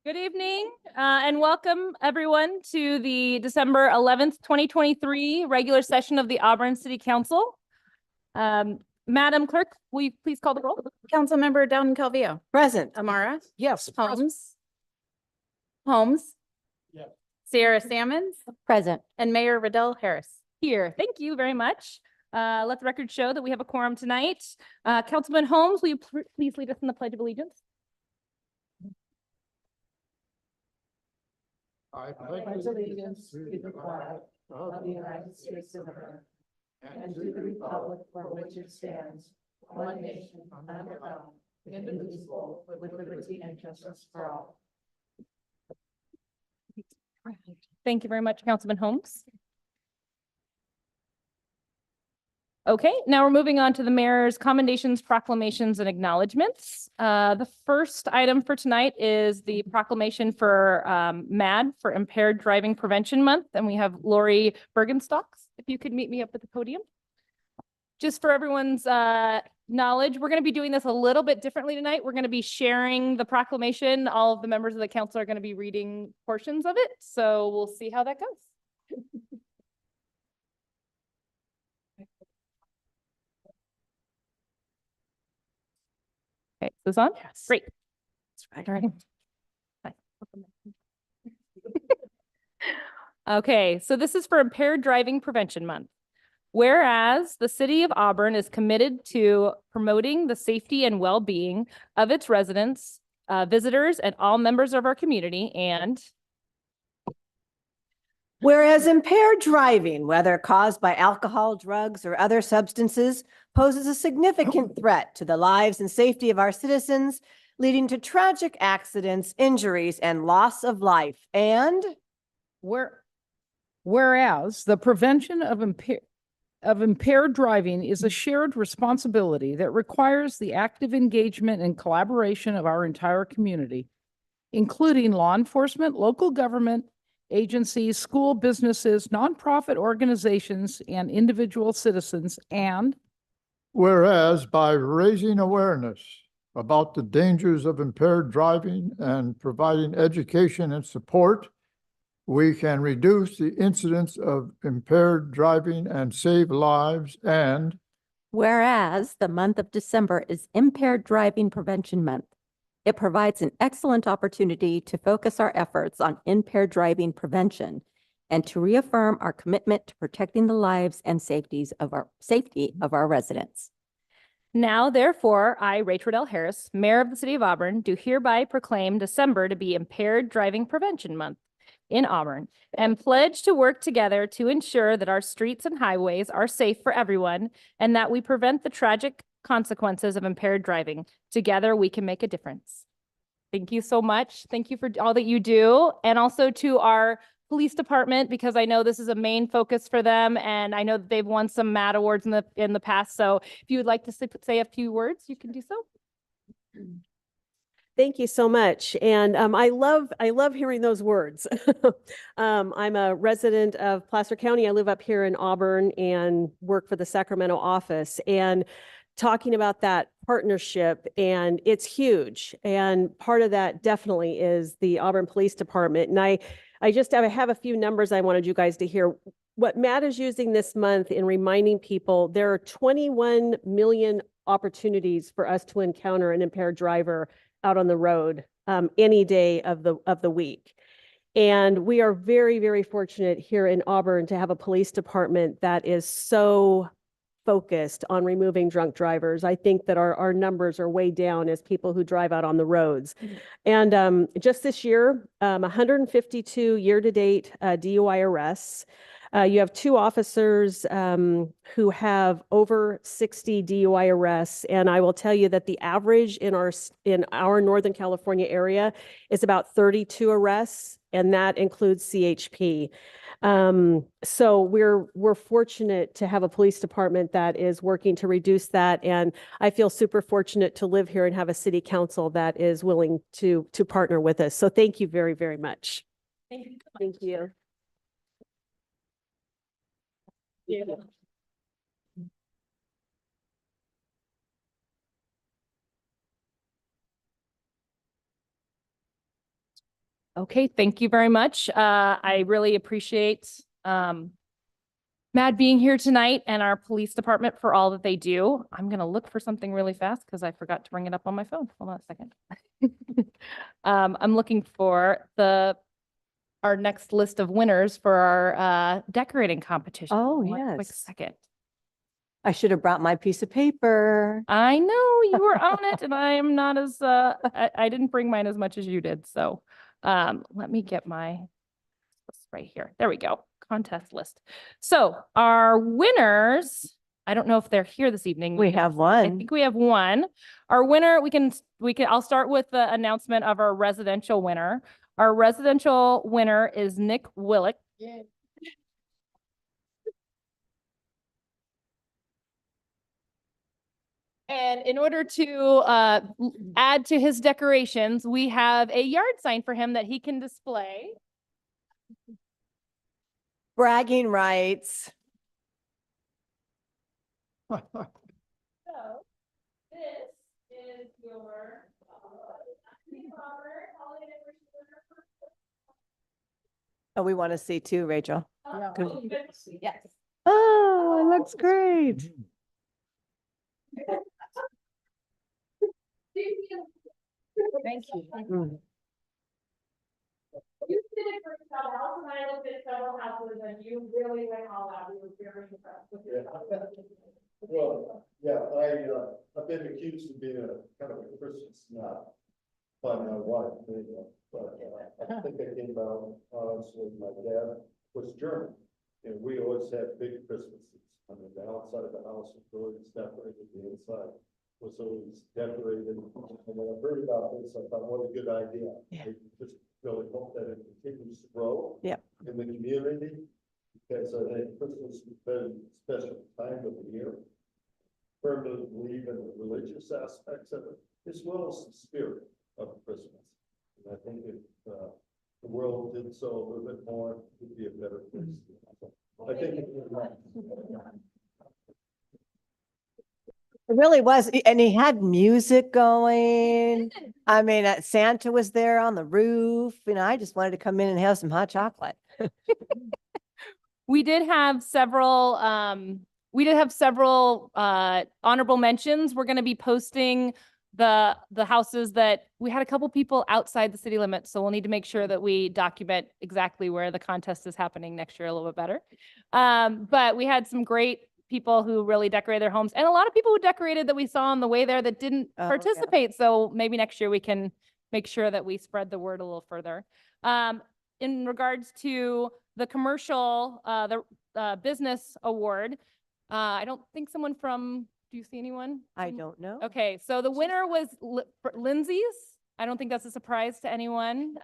Good evening, and welcome everyone to the December 11th, 2023 regular session of the Auburn City Council. Madam Clerk, will you please call the roll? Councilmember Dowden Calvillo. Present. Amara. Yes. Holmes. Yes. Sierra Sammons Present. and Mayor Riddell Harris. Here. Thank you very much. Let the record show that we have a quorum tonight. Councilman Holmes, will you please lead us in the Pledge of Allegiance? I pledge allegiance to the flag of the United States of America and to the republic for which it stands, one nation under God, indivisible, with liberty and justice for all. Thank you very much, Councilman Holmes. Okay, now we're moving on to the mayor's commendations, proclamations, and acknowledgements. The first item for tonight is the proclamation for MAD for Impaired Driving Prevention Month, and we have Lori Bergenstocks. If you could meet me up at the podium. Just for everyone's knowledge, we're going to be doing this a little bit differently tonight. We're going to be sharing the proclamation. All of the members of the council are going to be reading portions of it, so we'll see how that goes. Okay, is this on? Yes. Great. All right. Hi. Okay, so this is for Impaired Driving Prevention Month. Whereas the city of Auburn is committed to promoting the safety and well-being of its residents, visitors, and all members of our community, and Whereas impaired driving, whether caused by alcohol, drugs, or other substances, poses a significant threat to the lives and safety of our citizens, leading to tragic accidents, injuries, and loss of life. And Whereas the prevention of impaired driving is a shared responsibility that requires the active engagement and collaboration of our entire community, including law enforcement, local government agencies, school businesses, nonprofit organizations, and individual citizens. And Whereas by raising awareness about the dangers of impaired driving and providing education and support, we can reduce the incidence of impaired driving and save lives. And Whereas the month of December is Impaired Driving Prevention Month, it provides an excellent opportunity to focus our efforts on impaired driving prevention and to reaffirm our commitment to protecting the lives and safety of our residents. now, therefore, I, Rachel Riddell Harris, Mayor of the City of Auburn, do hereby proclaim December to be Impaired Driving Prevention Month in Auburn and pledge to work together to ensure that our streets and highways are safe for everyone and that we prevent the tragic consequences of impaired driving. Together, we can make a difference. Thank you so much. Thank you for all that you do. And also to our police department, because I know this is a main focus for them. And I know that they've won some MAD awards in the past. So if you would like to say a few words, you can do so. Thank you so much. And I love hearing those words. I'm a resident of Placer County. I live up here in Auburn and work for the Sacramento office. And talking about that partnership, and it's huge. And part of that definitely is the Auburn Police Department. And I have a few numbers I wanted you guys to hear. What Matt is using this month in reminding people, there are 21 million opportunities for us to encounter an impaired driver out on the road any day of the week. And we are very, very fortunate here in Auburn to have a police department that is so focused on removing drunk drivers. I think that our numbers are way down as people who drive out on the roads. And just this year, 152 year-to-date DUI arrests. You have 2 officers who have over 60 DUI arrests. And I will tell you that the average in our Northern California area is about 32 arrests, and that includes CHP. So we're fortunate to have a police department that is working to reduce that. And I feel super fortunate to live here and have a city council that is willing to partner with us. So thank you very, very much. Thank you. Thank you. Yeah. Okay, thank you very much. I really appreciate Matt being here tonight and our police department for all that they do. I'm gonna look for something really fast because I forgot to bring it up on my phone. Hold on a second. I'm looking for our next list of winners for our decorating competition. Oh, One quick yes. second. I should have brought my piece of paper. I know you were on it and I am not as, I didn't bring mine as much as you did. So, let me get my list right here. There we go. Contest list. So our winners, I don't know if they're here this evening. We have I one. think we have one. Our winner, I'll start with the announcement of our residential winner. Our residential winner is Nick Willick. And in order to add to his decorations, we have a yard sign for him that he can display. Bragging rights. So this is your Oh, we want to see too, Rachel. Yeah. Good. Yes. Oh, it looks great. Thank you. Mm. You did it for several houses, and I looked at several houses, and you really went all out. We were very impressed with your. Well, yeah, I've been accused of being a kind of a Christian snob by my wife, but I think I came out honestly. My dad was German, and we always had big Christmases. I mean, the outside of the house was always decorated, the inside was always decorated. And when I heard about this, I thought, what a good idea. Yeah. I just really hope that it continues to grow. Yeah. In the community, because I think Christmas is a very special time of the year. Firmly believe in the religious aspects of it, as well as the spirit of Christmas. And I think if the world did so a little bit more, it would be a better place. I think it really was. And he had music going. I mean, Santa was there on the roof. You know, I just wanted to come in and have some hot chocolate. We did have several honorable mentions. We're going to be posting the houses that we had a couple people outside the city limits. So we'll need to make sure that we document exactly where the contest is happening next year a little bit better. But we had some great people who really decorated their homes and a lot of people who decorated that we saw on the way there that didn't Oh, yeah. participate. So maybe next year we can make sure that we spread the word a little further. In regards to the commercial, the business award, I don't think someone from, do you see anyone? I don't know. Okay, so the winner was Lindsay's. I don't think that's a surprise to anyone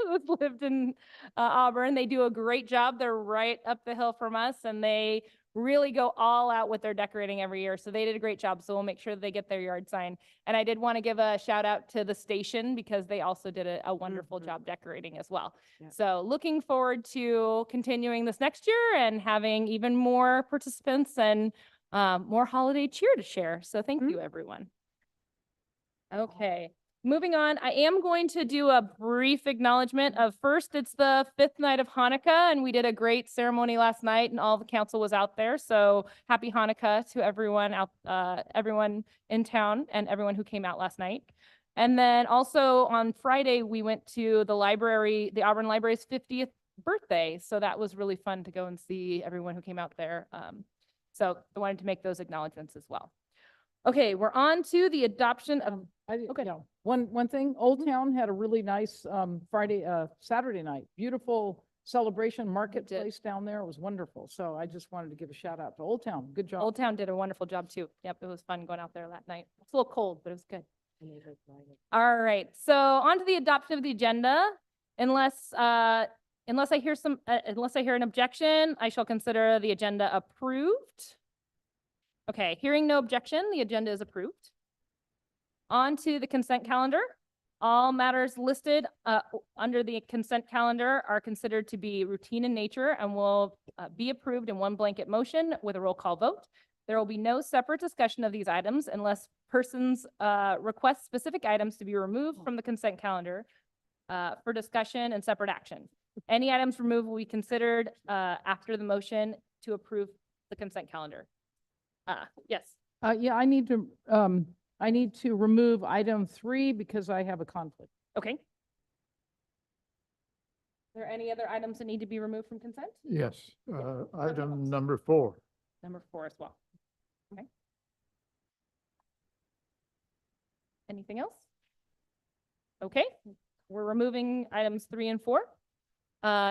who's lived in Auburn. They do a great job. They're right up the hill from us, and they really go all out with their decorating every year. So they did a great job. So we'll make sure that they get their yard sign. And I did want to give a shout out to the station because they also did a wonderful job decorating as well. Yeah. So looking forward to continuing this next year and having even more participants and more holiday cheer to share. So thank you, everyone. Okay. Moving on, I am going to do a brief acknowledgement of first, it's the 5th night of Hanukkah, and we did a great ceremony last night, and all the council was out there. So happy Hanukkah to everyone out, everyone in town, and everyone who came out last night. And then also on Friday, we went to the library, the Auburn Library's 50th birthday. So that was really fun to go and see everyone who came out there. So I wanted to make those acknowledgements as well. Okay, we're on to the adoption of. Okay. Yeah. One thing, Old Town had a really nice Saturday night, beautiful celebration marketplace down there. It was wonderful. So I just wanted to give a shout out to Old Town. Good job. Old Town did a wonderful job too. Yep, it was fun going out there that night. It's a little cold, but it was good. All right, so on to the adoption of the agenda. Unless I hear an objection, I shall consider the agenda approved. Okay, hearing no objection, the agenda is approved. On to the consent calendar. All matters listed under the consent calendar are considered to be routine in nature and will be approved in one blanket motion with a roll call vote. There will be no separate discussion of these items unless persons request specific items to be removed from the consent calendar for discussion and separate action. Any items removed will be considered after the motion to approve the consent calendar. Yes. Yeah, I need to remove item 3 because I have a conflict. Okay. Are there any other items that need to be removed from consent? Yes, item number 4. Number 4 as well. Okay. Anything else? Okay, we're removing items 3 and 4.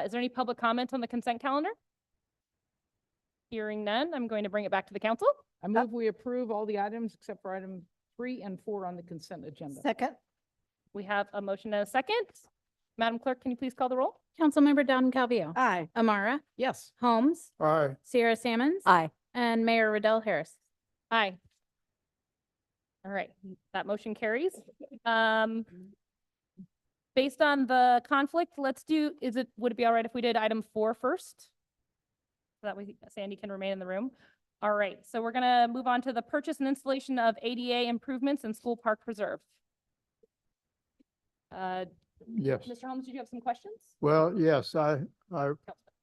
Is there any public comment on the consent calendar? Hearing none, I'm going to bring it back to the council. I move we approve all the items except for item 3 and 4 on the consent agenda. Second? We have a motion and a second. Madam Clerk, can you please call the roll? Councilmember Dowden Calvillo. Aye. Amara, Yes. Holmes, Aye. Sierra Sammons. Aye. And Mayor Riddell Harris. Aye. All right, that motion carries. Based on the conflict, would it be all right if we did item 4 first? So that way Sandy can remain in the room. All right, so we're gonna move on to the purchase and installation of ADA improvements in School Park Preserve. Yes. Mr. Holmes, did you have some questions? Well, yes, I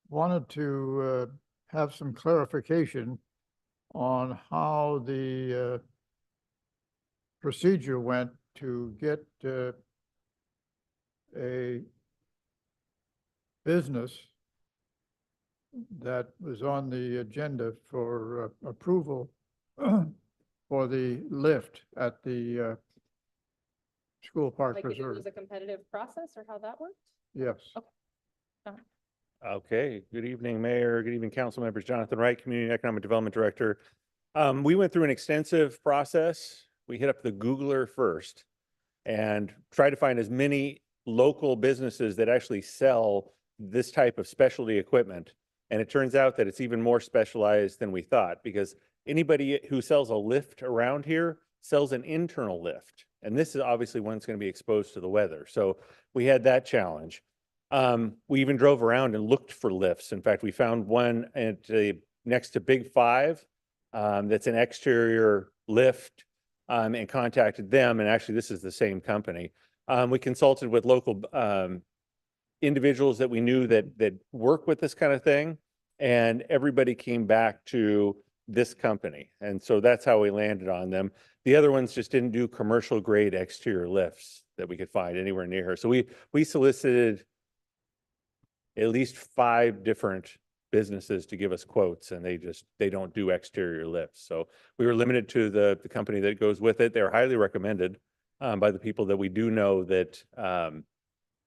wanted to have some clarification on how the procedure went to get a business that was on the agenda for approval for the lift at the School Park Like if it Preserve. was a competitive process or how that worked? Yes. Okay, good evening, Mayor. Good evening, council members. Jonathan Wright, Community and Economic Development Director. We went through an extensive process. We hit up the Googler first and tried to find as many local businesses that actually sell this type of specialty equipment. And it turns out that it's even more specialized than we thought, because anybody who sells a lift around here sells an internal lift. And this is obviously one that's going to be exposed to the weather. So we had that challenge. We even drove around and looked for lifts. In fact, we found one next to Big Five that's an exterior lift and contacted them. And actually, this is the same company. We consulted with local individuals that we knew that work with this kind of thing, and everybody came back to this company. And so that's how we landed on them. The other ones just didn't do commercial grade exterior lifts that we could find anywhere near here. So we solicited at least 5 different businesses to give us quotes, and they don't do exterior lifts. So we were limited to the company that goes with it. They're highly recommended by the people that we do know that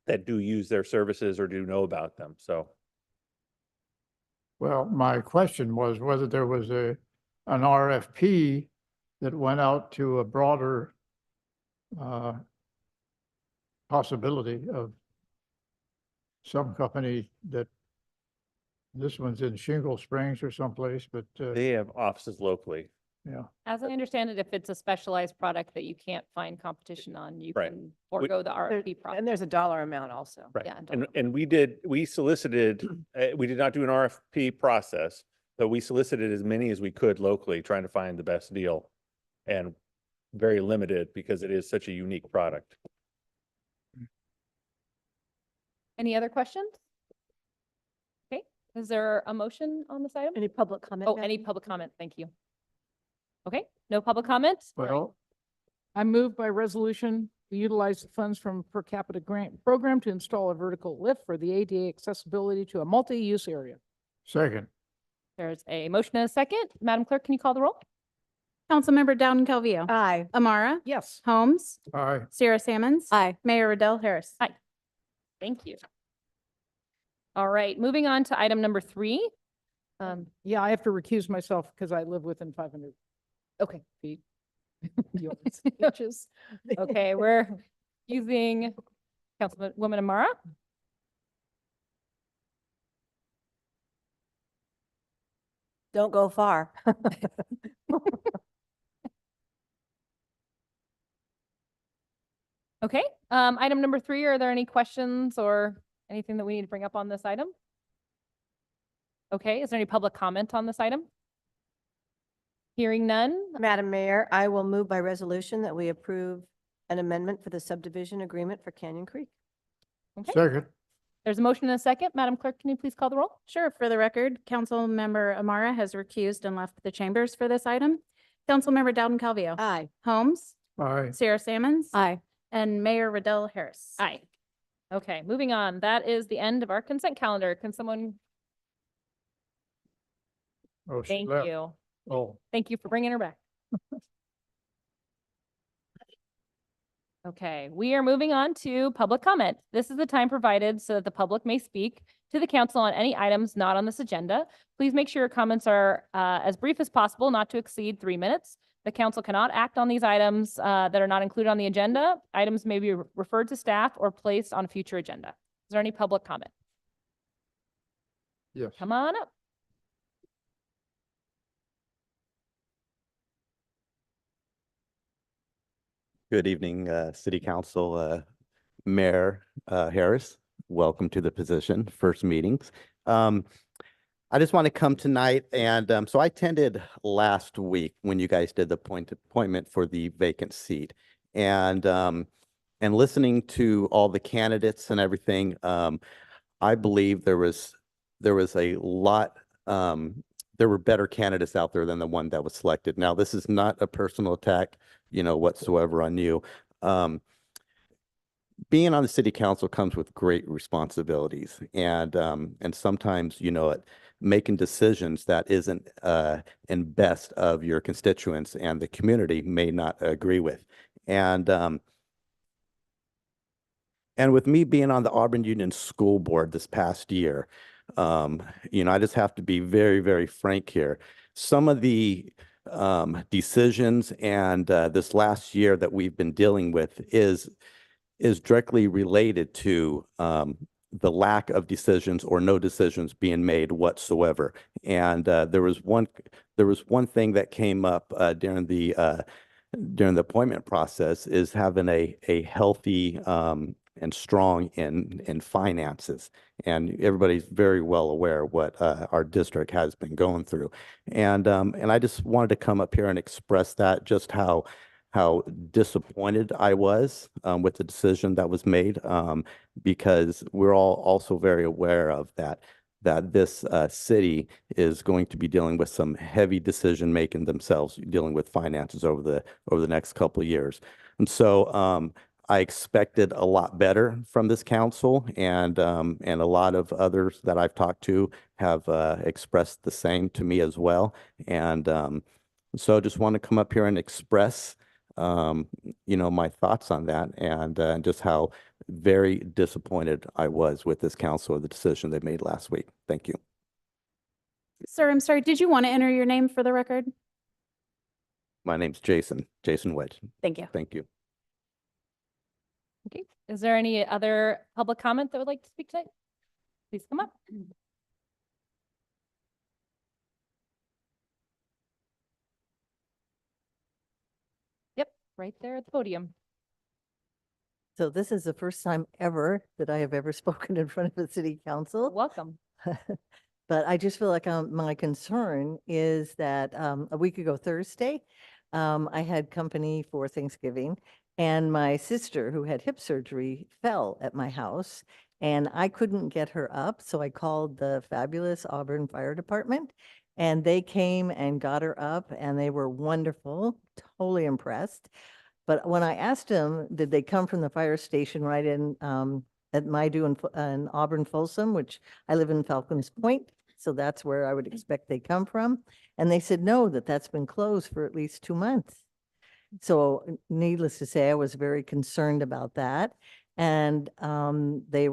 that do use their services or do know about them. So. Well, my question was whether there was an RFP that went out to a broader possibility of some company that, this one's in Shingle Springs or someplace, but They have offices locally. yeah. As I understand it, if it's a specialized product that you can't find competition on, you Right. can forego the RFP process. And there's a dollar amount also. Right. Yeah, And we solicited, we did not do an RFP process, but we solicited as many as we could locally, trying to find the best deal, and very limited because it is such a unique product. Any other questions? Okay, is there a motion on this item? Any public comment? Oh, any public comment? Thank you. Okay, no public comments? Well, I move by resolution, we utilize the funds from per capita grant program to install a vertical lift for the ADA accessibility to a multi-use area. second. There's a motion and a second. Madam Clerk, can you call the roll? Councilmember Dowden Calvillo. Aye. Amara, Yes. Holmes, Aye. Sierra Sammons. Aye. Mayor Riddell Harris. Thank you. All right, moving on to item number 3. Yeah, I have to recuse myself because I live within 500 Okay, feet. Yards, inches. okay, we're using Councilwoman Amara. Don't go far. Okay, item number 3, are there any questions or anything that we need to bring up on this item? Okay, is there any public comment on this item? Hearing none, Madam Mayor, I will move by resolution that we approve an amendment for the subdivision agreement for Canyon Creek. Okay, Second. there's a motion and a second. Madam Clerk, can you please call the roll? Sure. For the record, Councilmember Amara has recused and left the chambers for this item. Councilmember Dowden Calvillo. Aye. Holmes. Aye. Sarah Sammons. Aye. And Mayor Riddell Harris. Aye. Okay, moving on. That is the end of our consent calendar. Can someone, Oh, she thank left. you. Oh, Thank you for bringing her back. Okay, we are moving on to public comment. This is the time provided so that the public may speak to the council on any items not on this agenda. Please make sure your comments are as brief as possible, not to exceed 3 minutes. The council cannot act on these items that are not included on the agenda. Items may be referred to staff or placed on a future agenda. Is there any public comment? yes. Come on up. Good evening, City Council, Mayor Harris. Welcome to the position, first meetings. I just want to come tonight and so I attended last week when you guys did the appointment for the vacant seat. And listening to all the candidates and everything, I believe there was a lot, there were better candidates out there than the one that was selected. Now, this is not a personal attack, whatsoever on you. Being on the city council comes with great responsibilities and sometimes, making decisions that isn't in best of your constituents and the community may not agree with. And with me being on the Auburn Union School Board this past year, I just have to be very, very frank here. Some of the decisions and this last year that we've been dealing with is directly related to the lack of decisions or no decisions being made whatsoever. And there was one thing that came up during the appointment process is having a healthy and strong in finances. And everybody's very well aware of what our district has been going through. And I just wanted to come up here and express that, just how disappointed I was with the decision that was made, because we're all also very aware of that this city is going to be dealing with some heavy decision making themselves, dealing with finances over the next couple of years. And so I expected a lot better from this council, and a lot of others that I've talked to have expressed the same to me as well. And so I just want to come up here and express my thoughts on that and just how very disappointed I was with this council of the decision they made last week. Thank you. Sir, I'm sorry. Did you want to enter your name for the record? My name's Jason Wedge. Thank you. Thank you. Okay, is there any other public comment that would like to speak tonight? Please come up. Yep, right there at the podium. So this is the first time ever that I have ever spoken in front of the city council. Welcome. But I just feel like my concern is that a week ago Thursday, I had company for Thanksgiving, and my sister, who had hip surgery, fell at my house, and I couldn't get her up. So I called the fabulous Auburn Fire Department, and they came and got her up, and they were wonderful, totally impressed. But when I asked them, did they come from the fire station right in at Maidu in Auburn Folsom, which I live in Falcons Point, so that's where I would expect they come from. And they said, no, that's been closed for at least 2 months. So needless to say, I was very concerned about that. And they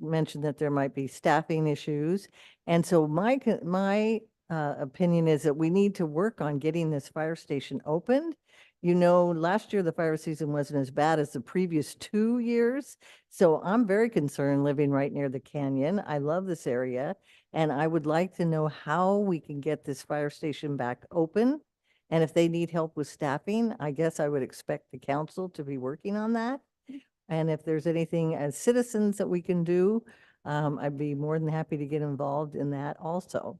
mentioned that there might be staffing issues. And so my opinion is that we need to work on getting this fire station opened. Last year, the fire season wasn't as bad as the previous 2 years. So I'm very concerned living right near the canyon. I love this area, and I would like to know how we can get this fire station back open. And if they need help with staffing, I guess I would expect the council to be working on that. And if there's anything as citizens that we can do, I'd be more than happy to get involved in that also.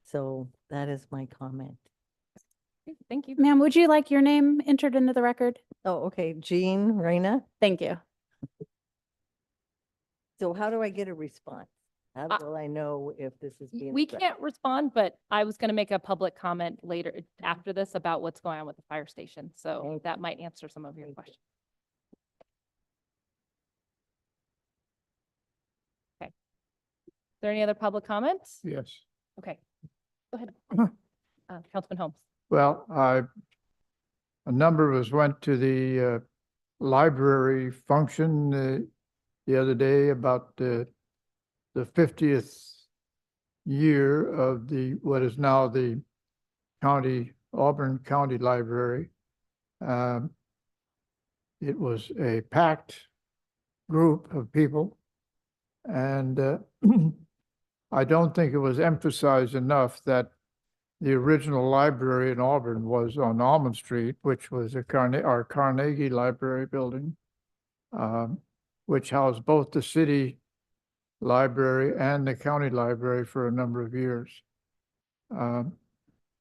So that is my comment. Okay, thank you. Ma'am, would you like your name entered into the record? Oh, okay. Jean Reyna. Thank you. So how do I get a response? How will I know if this is being? We addressed? can't respond, but I was going to make a public comment later after this about what's going on with the fire station. So Thank that might answer some of your Thank you. questions. Okay. Is there any other public comments? Yes. Okay. Go ahead. Councilman Holmes. Well, a number of us went to the library function the other day about the 50th year of what is now the Auburn County Library. It was a packed group of people, and I don't think it was emphasized enough that the original library in Auburn was on Almond Street, which was our Carnegie Library building, which housed both the city library and the county library for a number of years.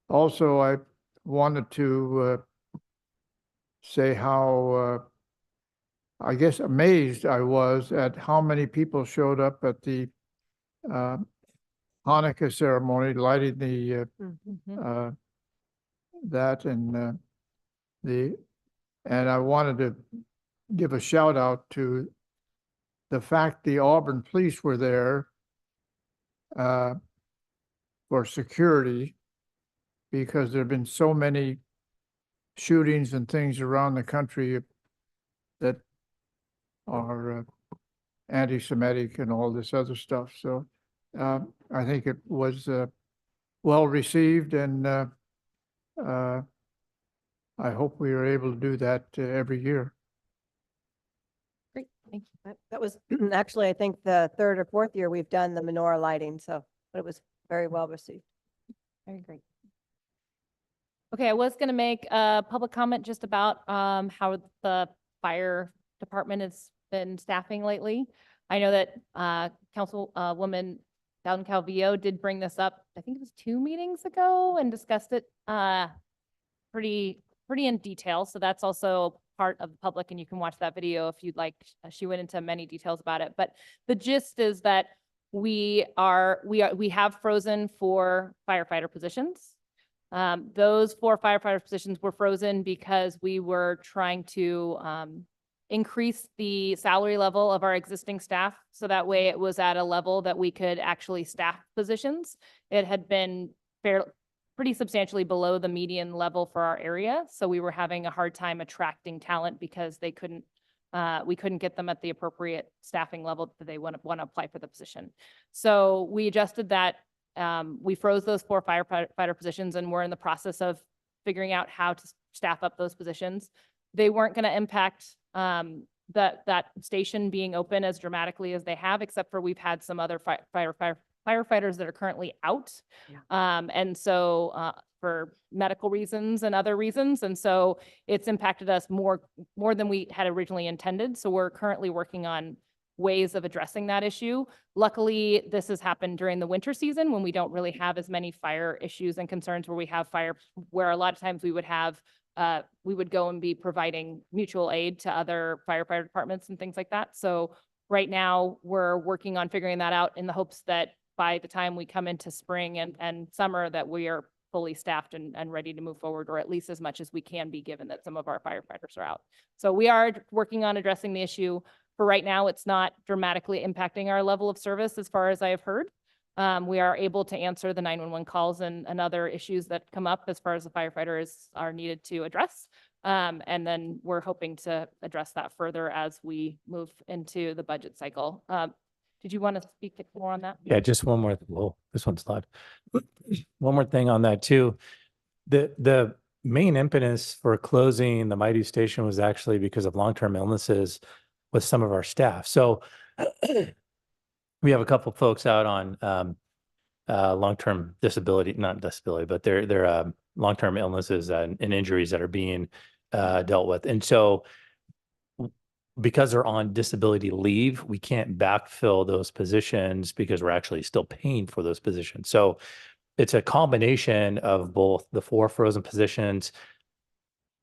Also, I wanted to say how, I guess, amazed I was at how many people showed up at the Hanukkah ceremony, lighting the that and and I wanted to give a shout out to the fact the Auburn police were there for security, because there have been so many shootings and things around the country that are anti-Semitic and all this other stuff. So I think it was well received, and I hope we are able to do that every year. Great. Thank you. That was actually, I think, the third or fourth year we've done the menorah lighting, so, but it was very well received. Very great. Okay, I was going to make a public comment just about how the fire department has been staffing lately. I know that Councilwoman Dowden Calvillo did bring this up, I think it was 2 meetings ago, and discussed it pretty in detail. So that's also part of the public, and you can watch that video if you'd like. She went into many details about it, but the gist is that we have frozen 4 firefighter positions. Those 4 firefighter positions were frozen because we were trying to increase the salary level of our existing staff, so that way it was at a level that we could actually staff positions. It had been pretty substantially below the median level for our area, so we were having a hard time attracting talent because we couldn't get them at the appropriate staffing level that they want to apply for the position. So we adjusted that. We froze those 4 firefighter positions, and we're in the process of figuring out how to staff up those positions. They weren't going to impact that station being open as dramatically as they have, except for we've had some other firefighters that are currently out. And so for medical reasons and other reasons. And so it's impacted us more than we had originally intended. So we're currently working on ways of addressing that issue. Luckily, this has happened during the winter season when we don't really have as many fire issues and concerns, where we have fire, where a lot of times we would go and be providing mutual aid to other firefighter departments and things like that. So right now we're working on figuring that out in the hopes that by the time we come into spring and summer, that we are fully staffed and ready to move forward, or at least as much as we can be, given that some of our firefighters are out. So we are working on addressing the issue. For right now, it's not dramatically impacting our level of service, as far as I have heard. We are able to answer the 911 calls and other issues that come up as far as the firefighters are needed to address. And then we're hoping to address that further as we move into the budget cycle. Did you want to speak more on that? Yeah, just one more. Well, this one's loud. One more thing on that too. The main impetus for closing the Mighty Station was actually because of long-term illnesses with some of our staff. So we have a couple folks out on long-term disability, not disability, but they're long-term illnesses and injuries that are being dealt with. And so because they're on disability leave, we can't backfill those positions because we're actually still paying for those positions. So it's a combination of both the 4 frozen positions,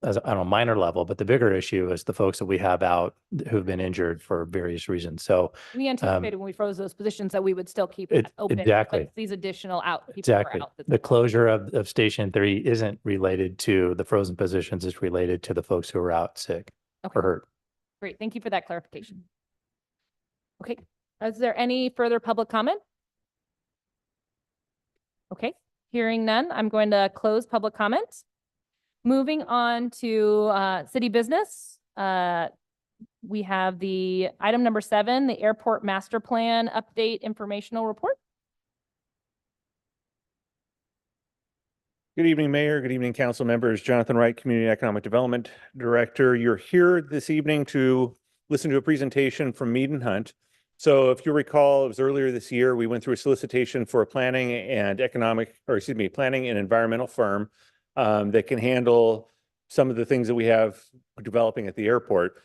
as on a minor level, but the bigger issue is the folks that we have out who've been injured for various reasons. So We anticipated when we froze those positions that we would still keep It- that open. exactly. but These additional people are exactly, out. the closure of Station 3 isn't related to the frozen positions. It's related to the folks who are out sick Okay, or hurt. great. Thank you for that clarification. Okay, is there any further public comment? Okay, hearing none, I'm going to close public comment. Moving on to city business. We have the item number 7, the airport master plan update informational report. Good evening, Mayor. Good evening, council members. Jonathan Wright, Community Economic Development Director. You're here this evening to listen to a presentation from Mead and Hunt. So if you recall, it was earlier this year, we went through a solicitation for a planning and environmental firm that can handle some of the things that we have developing at the airport.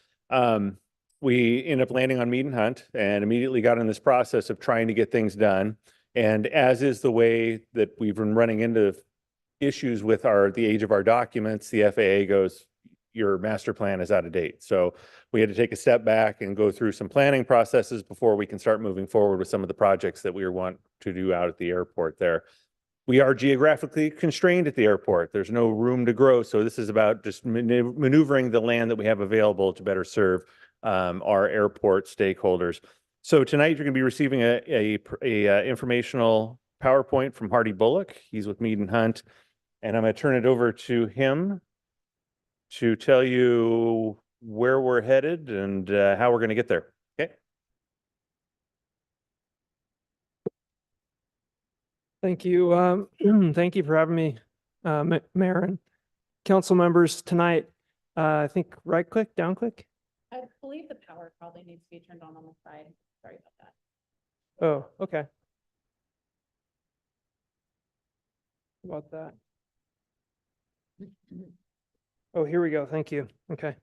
We ended up landing on Mead and Hunt and immediately got in this process of trying to get things done. And as is the way that we've been running into issues with the age of our documents, the FAA goes, your master plan is out of date. So we had to take a step back and go through some planning processes before we can start moving forward with some of the projects that we want to do out at the airport there. We are geographically constrained at the airport. There's no room to grow. So this is about just maneuvering the land that we have available to better serve our airport stakeholders. So tonight you're going to be receiving a informational PowerPoint from Hardy Bullock. He's with Mead and Hunt, and I'm going to turn it over to him to tell you where we're headed and how we're going to get there. Okay. Thank you. Thank you for having me, Mayor and council members tonight. I think right click, down click. I believe the power probably needs to be turned on the side. Sorry about that. Oh, okay. About that. Oh, here we go. Thank you. Okay.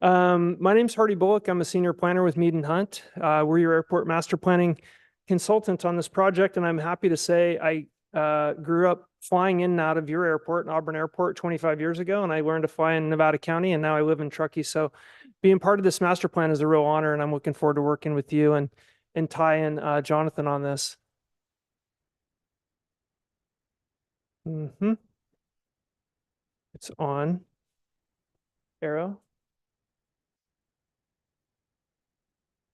My name's Hardy Bullock. I'm a senior planner with Mead and Hunt. We're your airport master planning consultant on this project, and I'm happy to say I grew up flying in and out of your airport, Auburn Airport, 25 years ago, and I learned to fly in Nevada County, and now I live in Truckee. So being part of this master plan is a real honor, and I'm looking forward to working with you and Ty and Jonathan on this. It's on. Arrow.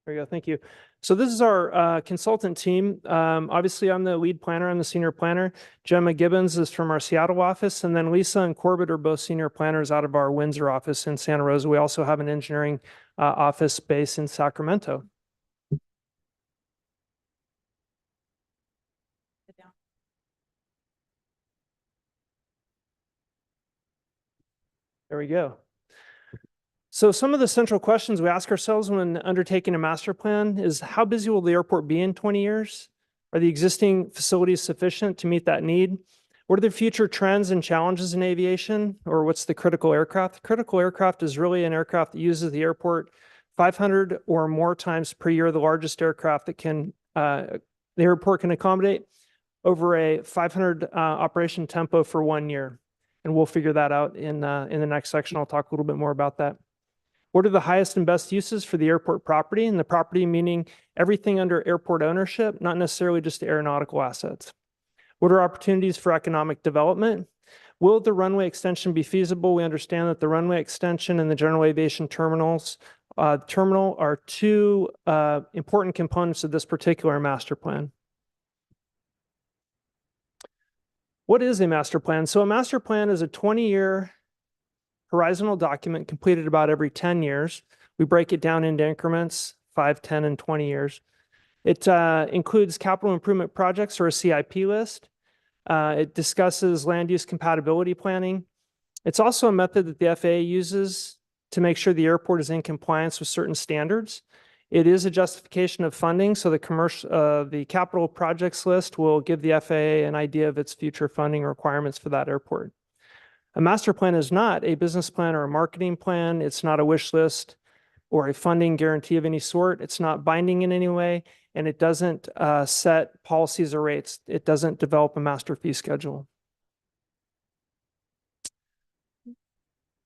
There you go. Thank you. So this is our consultant team. Obviously, I'm the lead planner. I'm the senior planner. Gemma Gibbons is from our Seattle office. And then Lisa and Corbett are both senior planners out of our Windsor office in Santa Rosa. We also have an engineering office based in Sacramento. There we go. So some of the central questions we ask ourselves when undertaking a master plan is, how busy will the airport be in 20 years? Are the existing facilities sufficient to meet that need? What are the future trends and challenges in aviation? Or what's the critical aircraft? The critical aircraft is really an aircraft that uses the airport 500 or more times per year, the largest aircraft that the airport can accommodate over a 500 operation tempo for 1 year. And we'll figure that out in the next section. I'll talk a little bit more about that. What are the highest and best uses for the airport property? And the property meaning everything under airport ownership, not necessarily just the aeronautical assets. What are opportunities for economic development? Will the runway extension be feasible? We understand that the runway extension and the general aviation terminal are two important components of this particular master plan. What is a master plan? So a master plan is a 20-year horizontal document completed about every 10 years. We break it down into increments, 5, 10, and 20 years. It includes capital improvement projects or a CIP list. It discusses land use compatibility planning. It's also a method that the FAA uses to make sure the airport is in compliance with certain standards. It is a justification of funding, so the capital projects list will give the FAA an idea of its future funding requirements for that airport. A master plan is not a business plan or a marketing plan. It's not a wish list or a funding guarantee of any sort. It's not binding in any way, and it doesn't set policies or rates. It doesn't develop a master fee schedule.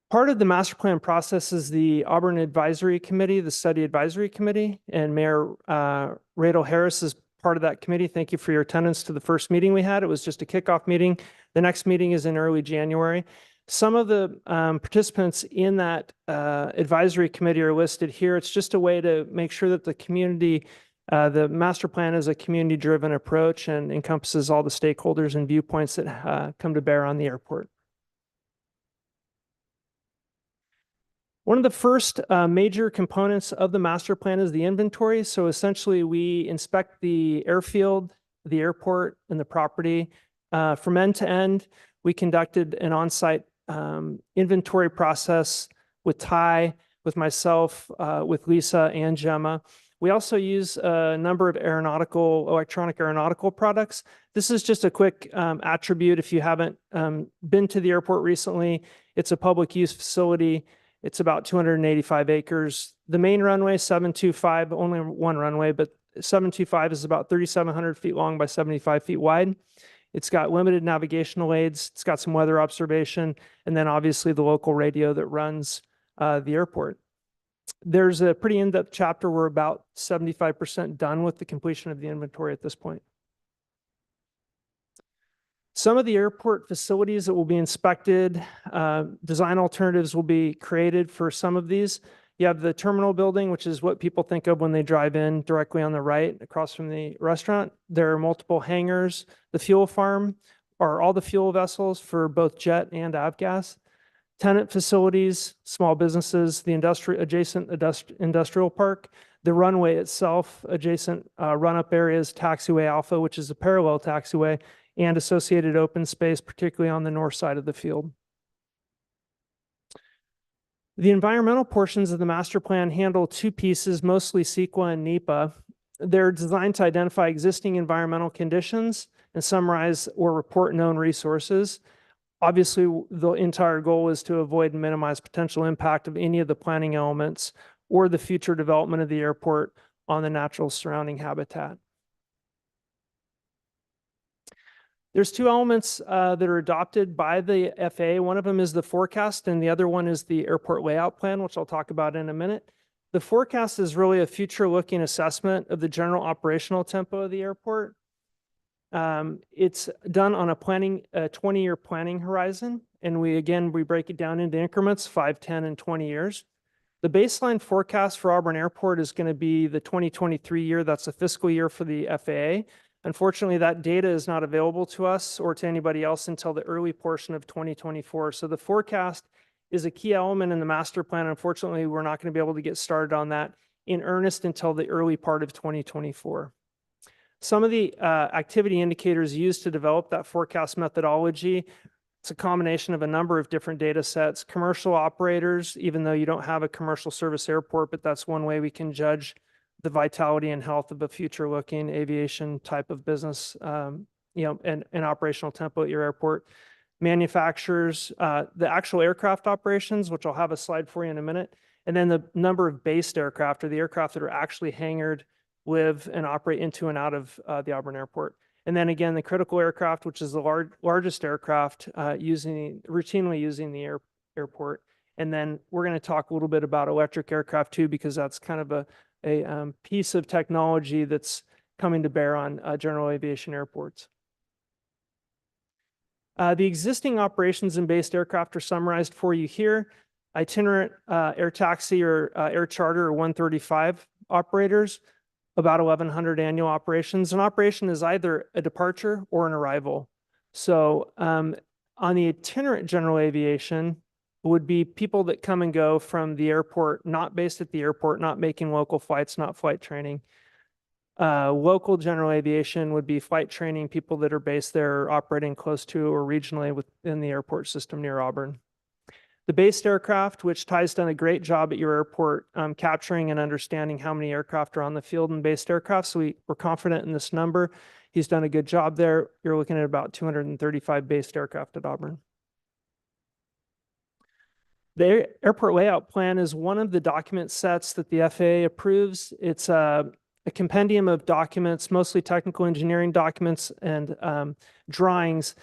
Part of the master plan process is the Auburn Advisory Committee, the Study Advisory Committee, and Mayor Radel Harris is part of that committee. Thank you for your attendance to the first meeting we had. It was just a kickoff meeting. The next meeting is in early January. Some of the participants in that advisory committee are listed here. It's just a way to make sure that the community, the master plan is a community-driven approach and encompasses all the stakeholders and viewpoints that come to bear on the airport. One of the first major components of the master plan is the inventory. So essentially, we inspect the airfield, the airport, and the property. From end to end, we conducted an on-site inventory process with Ty, with myself, with Lisa and Gemma. We also use a number of electronic aeronautical products. This is just a quick attribute. If you haven't been to the airport recently, it's a public use facility. It's about 285 acres. The main runway, 725, only one runway, but 725 is about 3,700 feet long by 75 feet wide. It's got limited navigational aids. It's got some weather observation, and then obviously the local radio that runs the airport. There's a pretty in-depth chapter. We're about 75% done with the completion of the inventory at this point. Some of the airport facilities that will be inspected, design alternatives will be created for some of these. You have the terminal building, which is what people think of when they drive in directly on the right across from the restaurant. There are multiple hangars. The fuel farm are all the fuel vessels for both jet and avgas. Tenant facilities, small businesses, the adjacent industrial park, the runway itself, adjacent run-up areas, taxiway alpha, which is a parallel taxiway, and associated open space, particularly on the north side of the field. The environmental portions of the master plan handle two pieces, mostly CEQA and NEPA. They're designed to identify existing environmental conditions and summarize or report known resources. Obviously, the entire goal is to avoid and minimize potential impact of any of the planning elements or the future development of the airport on the natural surrounding habitat. There's two elements that are adopted by the FAA. One of them is the forecast, and the other one is the airport layout plan, which I'll talk about in a minute. The forecast is really a future-looking assessment of the general operational tempo of the airport. It's done on a 20-year planning horizon, and we break it down into increments, 5, 10, and 20 years. The baseline forecast for Auburn Airport is going to be the 2023 year. That's the fiscal year for the FAA. Unfortunately, that data is not available to us or to anybody else until the early portion of 2024. So the forecast is a key element in the master plan. Unfortunately, we're not going to be able to get started on that in earnest until the early part of 2024. Some of the activity indicators used to develop that forecast methodology, it's a combination of a number of different data sets. Commercial operators, even though you don't have a commercial service airport, but that's one way we can judge the vitality and health of a future-looking aviation type of business, and operational tempo at your airport. Manufacturers, the actual aircraft operations, which I'll have a slide for you in a minute, and then the number of based aircraft, or the aircraft that are actually hangared, live, and operate into and out of the Auburn Airport. And then again, the critical aircraft, which is the largest aircraft routinely using the airport. And then we're going to talk a little bit about electric aircraft too, because that's kind of a piece of technology that's coming to bear on general aviation airports. The existing operations and based aircraft are summarized for you here. Itinerant air taxi or air charter or 135 operators, about 1,100 annual operations. An operation is either a departure or an arrival. So on the itinerant general aviation, would be people that come and go from the airport, not based at the airport, not making local flights, not flight training. Local general aviation would be flight training, people that are based there, operating close to or regionally within the airport system near Auburn. The based aircraft, which Ty's done a great job at your airport capturing and understanding how many aircraft are on the field in based aircraft. So we're confident in this number. He's done a good job there. You're looking at about 235 based aircraft at Auburn. The airport layout plan is one of the document sets that the FAA approves. It's a compendium of documents, mostly technical engineering documents and drawings.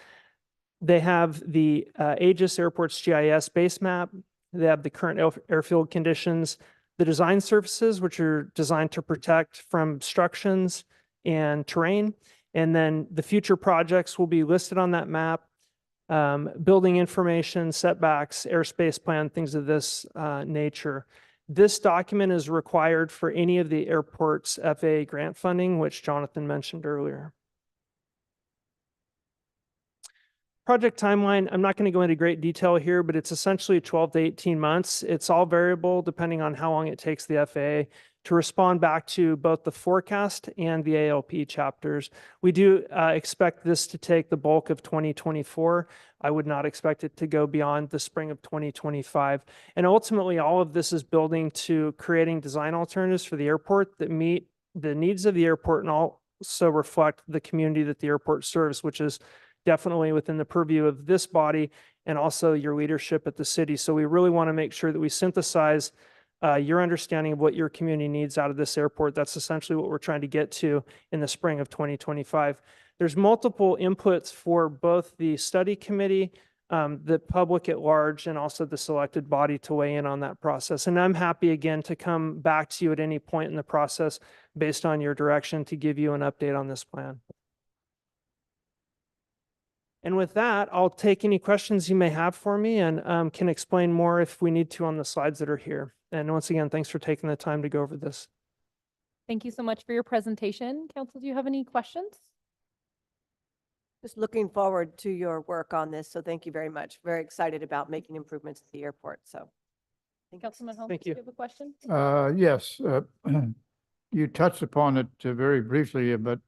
They have the Aegis Airport's GIS base map, They have the current airfield conditions, the design surfaces, which are designed to protect from obstructions and terrain. And then the future projects will be listed on that map. Building information, setbacks, airspace plan, things of this nature. This document is required for any of the airport's FAA grant funding, which Jonathan mentioned earlier. Project timeline, I'm not going to go into great detail here, but it's essentially 12 to 18 months. It's all variable depending on how long it takes the FAA to respond back to both the forecast and the ALP chapters. We do expect this to take the bulk of 2024. I would not expect it to go beyond the spring of 2025. And ultimately, all of this is building to creating design alternatives for the airport that meet the needs of the airport and also reflect the community that the airport serves, which is definitely within the purview of this body and also your leadership at the city. So we really want to make sure that we synthesize your understanding of what your community needs out of this airport. That's essentially what we're trying to get to in the spring of 2025. There's multiple inputs for both the study committee, the public at large, and also the selected body to weigh in on that process. And I'm happy again to come back to you at any point in the process based on your direction to give you an update on this plan. And with that, I'll take any questions you may have for me and can explain more if we need to on the slides that are here. And once again, thanks for taking the time to go over this. Thank you so much for your presentation. Council, do you have any questions? Just looking forward to your work on this. So thank you very much. Very excited about making improvements at the airport. So. Councilman Holmes, Thank do you you. have a question? Yes, you touched upon it very briefly, but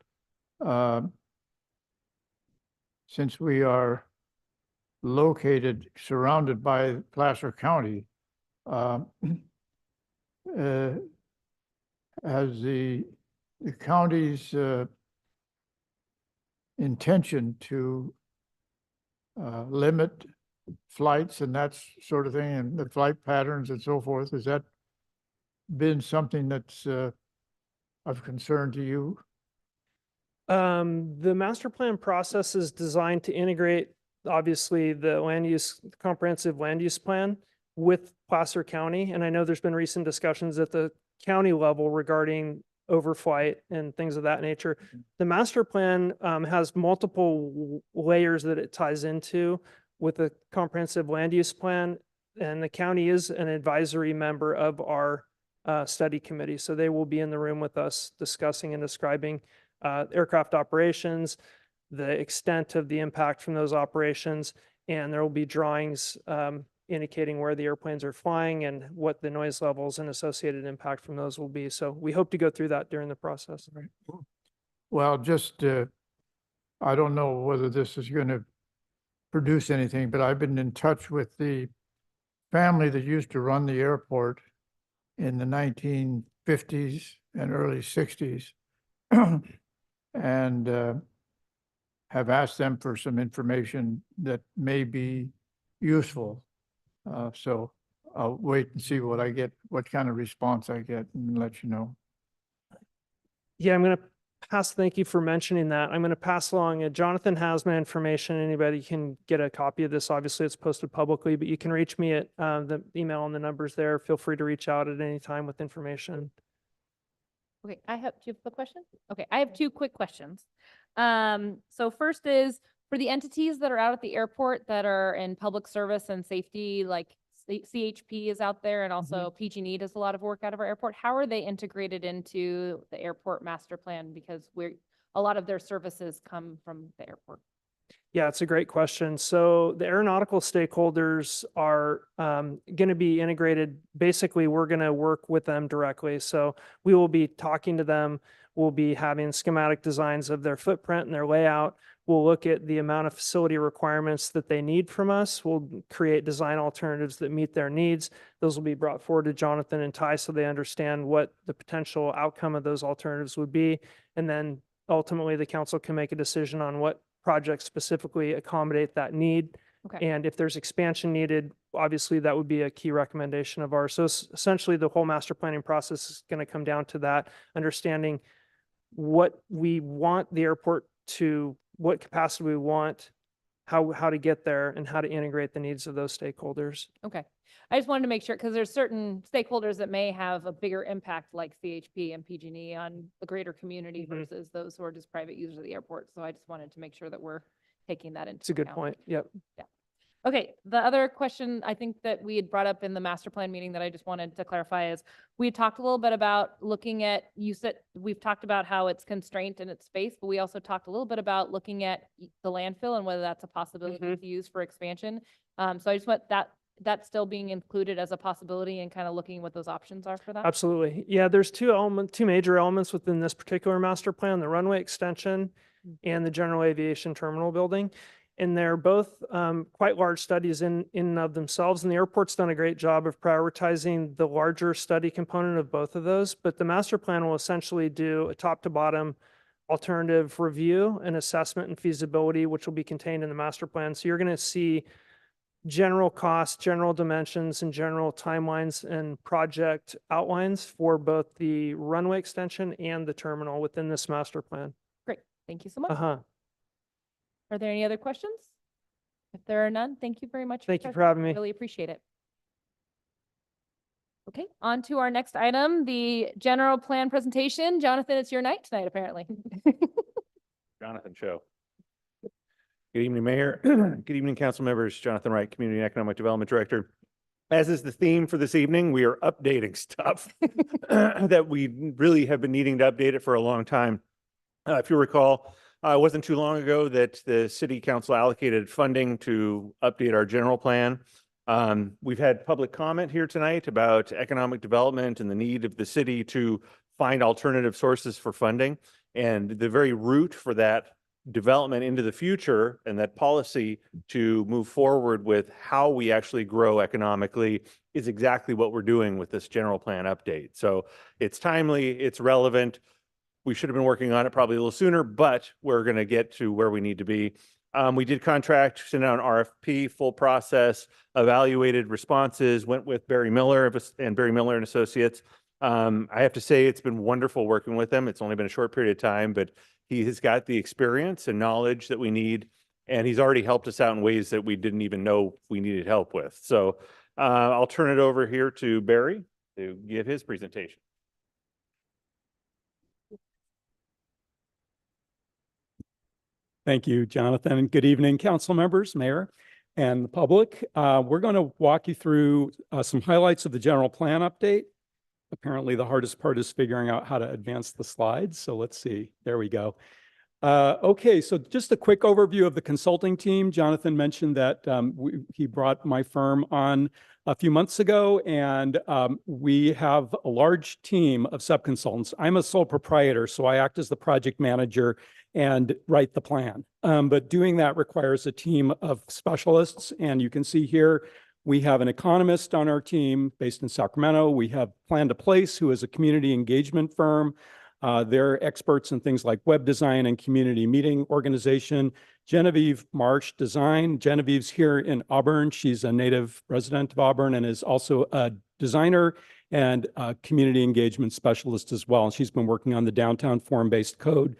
since we are located, surrounded by Placer County, has the county's intention to limit flights and that sort of thing, and the flight patterns and so forth, has that been something that's of concern to you? The master plan process is designed to integrate, obviously, the comprehensive land use plan with Placer County. And I know there's been recent discussions at the county level regarding overflight and things of that nature. The master plan has multiple layers that it ties into with the comprehensive land use plan. And the county is an advisory member of our study committee. So they will be in the room with us discussing and describing aircraft operations, the extent of the impact from those operations, and there will be drawings indicating where the airplanes are flying and what the noise levels and associated impact from those will be. So we hope to go through that during the process. Right. Well, just, I don't know whether this is going to produce anything, but I've been in touch with the family that used to run the airport in the 1950s and early 60s. And have asked them for some information that may be useful. So I'll wait and see what I get, what kind of response I get, and let you know. Yeah, I'm going to pass, thank you for mentioning that. I'm going to pass along, Jonathan has my information. Anybody can get a copy of this. Obviously, it's posted publicly, but you can reach me at the email and the numbers there. Feel free to reach out at any time with information. Okay, do you have a question? Okay, I have two quick questions. So first is, for the entities that are out at the airport that are in public service and safety, like CHP is out there and also PG&E does a lot of work out of our airport. How are they integrated into the airport master plan? Because a lot of their services come from the airport. Yeah, it's a great question. So the aeronautical stakeholders are going to be integrated. Basically, we're going to work with them directly. So we will be talking to them. We'll be having schematic designs of their footprint and their layout. We'll look at the amount of facility requirements that they need from us. We'll create design alternatives that meet their needs. Those will be brought forward to Jonathan and Ty so they understand what the potential outcome of those alternatives would be. And then ultimately the council can make a decision on what projects specifically accommodate that need. Okay. And if there's expansion needed, obviously that would be a key recommendation of ours. So essentially the whole master planning process is going to come down to that, understanding what we want the airport to, what capacity we want how to get there and how to integrate the needs of those stakeholders. Okay. I just wanted to make sure, because there's certain stakeholders that may have a bigger impact like CHP and PG&E on the greater community Mhm. versus those who are just private users of the airport. So I just wanted to make sure that we're taking that into It's a good account. point. Yep. Okay, the other question I think that we had brought up in the master plan meeting that I just wanted to clarify is, we had talked a little bit about looking at, you said, we've talked about how it's constrained in its space, but we also talked a little bit about looking at the landfill and whether that's a possibility Mhm. to use for expansion. So I just want that's still being included as a possibility and kind of looking what those options are for that. Absolutely. Yeah, there's two major elements within this particular master plan, the runway extension and the general aviation terminal building. And they're both quite large studies in and of themselves. And the airport's done a great job of prioritizing the larger study component of both of those. But the master plan will essentially do a top to bottom alternative review and assessment and feasibility, which will be contained in the master plan. So you're going to see general costs, general dimensions, and general timelines and project outlines for both the runway extension and the terminal within this master plan. Great, thank you so much. Uh-huh. Are there any other questions? If there are none, thank you very much. Thank you for your having time. me. Really appreciate it. Okay, on to our next item, the general plan presentation. Jonathan, it's your night tonight, apparently. Jonathan Show. Good evening, Mayor. Good evening, council members. Jonathan Wright, Community and Economic Development Director. As is the theme for this evening, we are updating stuff that we really have been needing to update it for a long time. If you recall, it wasn't too long ago that the city council allocated funding to update our general plan. We've had public comment here tonight about economic development and the need of the city to find alternative sources for funding. And the very root for that development into the future and that policy to move forward with how we actually grow economically is exactly what we're doing with this general plan update. So it's timely, it's relevant. We should have been working on it probably a little sooner, but we're going to get to where we need to be. We did contract, sent out an RFP, full process, evaluated responses, went with Barry Miller and Barry Miller and Associates. I have to say it's been wonderful working with them. It's only been a short period of time, but he has got the experience and knowledge that we need, and he's already helped us out in ways that we didn't even know we needed help with. So I'll turn it over here to Barry to give his presentation. Thank you, Jonathan, and good evening, council members, mayor, and the public. We're going to walk you through some highlights of the general plan update. Apparently, the hardest part is figuring out how to advance the slides. So let's see. There we go. Okay, so just a quick overview of the consulting team. Jonathan mentioned that he brought my firm on a few months ago, and we have a large team of sub-consultants. I'm a sole proprietor, so I act as the project manager and write the plan. But doing that requires a team of specialists, and you can see here, we have an economist on our team based in Sacramento. We have Plan to Place, who is a community engagement firm. They're experts in things like web design and community meeting organization. Genevieve Marsh Design. Genevieve's here in Auburn. She's a native resident of Auburn and is also a designer and a community engagement specialist as well. And she's been working on the downtown form-based code.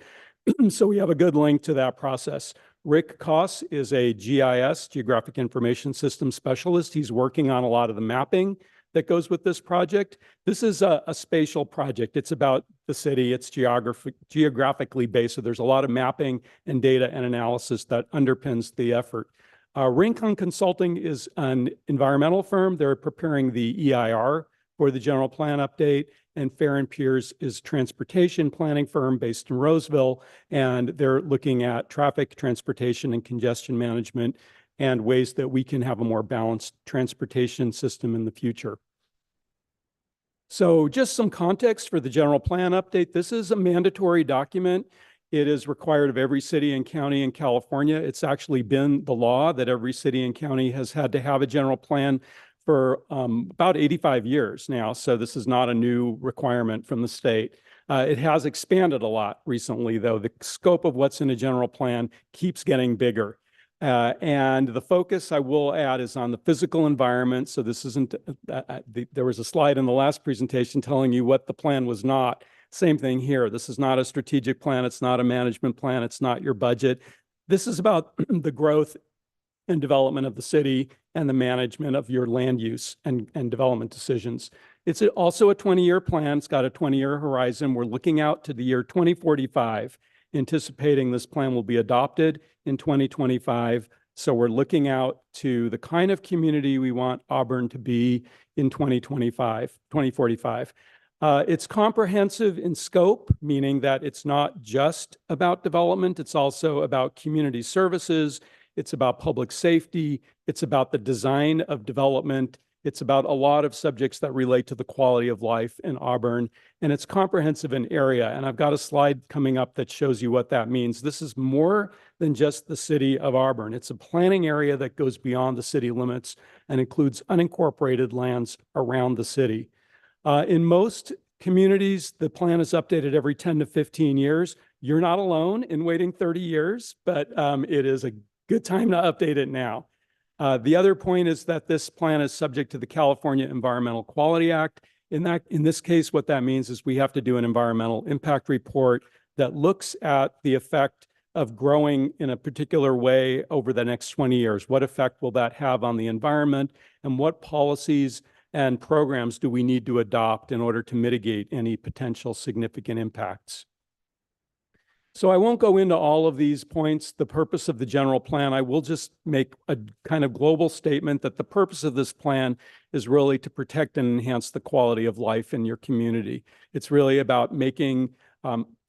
So we have a good link to that process. Rick Koss is a GIS, Geographic Information System specialist. He's working on a lot of the mapping that goes with this project. This is a spatial project. It's about the city. It's geographically based. So there's a lot of mapping and data and analysis that underpins the effort. Rincon Consulting is an environmental firm. They're preparing the EIR for the general plan update. And Fair and Piers is a transportation planning firm based in Roseville. And they're looking at traffic, transportation, and congestion management and ways that we can have a more balanced transportation system in the future. So just some context for the general plan update. This is a mandatory document. It is required of every city and county in California. It's actually been the law that every city and county has had to have a general plan for about 85 years now. So this is not a new requirement from the state. It has expanded a lot recently, though. The scope of what's in a general plan keeps getting bigger. And the focus, I will add, is on the physical environment. So this isn't, there was a slide in the last presentation telling you what the plan was not. Same thing here. This is not a strategic plan. It's not a management plan. It's not your budget. This is about the growth and development of the city and the management of your land use and development decisions. It's also a 20-year plan. It's got a 20-year horizon. We're looking out to the year 2045, anticipating this plan will be adopted in 2025. So we're looking out to the kind of community we want Auburn to be in 2045. It's comprehensive in scope, meaning that it's not just about development. It's also about community services. It's about public safety. It's about the design of development. It's about a lot of subjects that relate to the quality of life in Auburn, and it's comprehensive in area. And I've got a slide coming up that shows you what that means. This is more than just the city of Auburn. It's a planning area that goes beyond the city limits and includes unincorporated lands around the city. In most communities, the plan is updated every 10 to 15 years. You're not alone in waiting 30 years, but it is a good time to update it now. The other point is that this plan is subject to the California Environmental Quality Act. In this case, what that means is we have to do an environmental impact report that looks at the effect of growing in a particular way over the next 20 years. What effect will that have on the environment, and what policies and programs do we need to adopt in order to mitigate any potential significant impacts? So I won't go into all of these points, the purpose of the general plan. I will just make a kind of global statement that the purpose of this plan is really to protect and enhance the quality of life in your community. It's really about making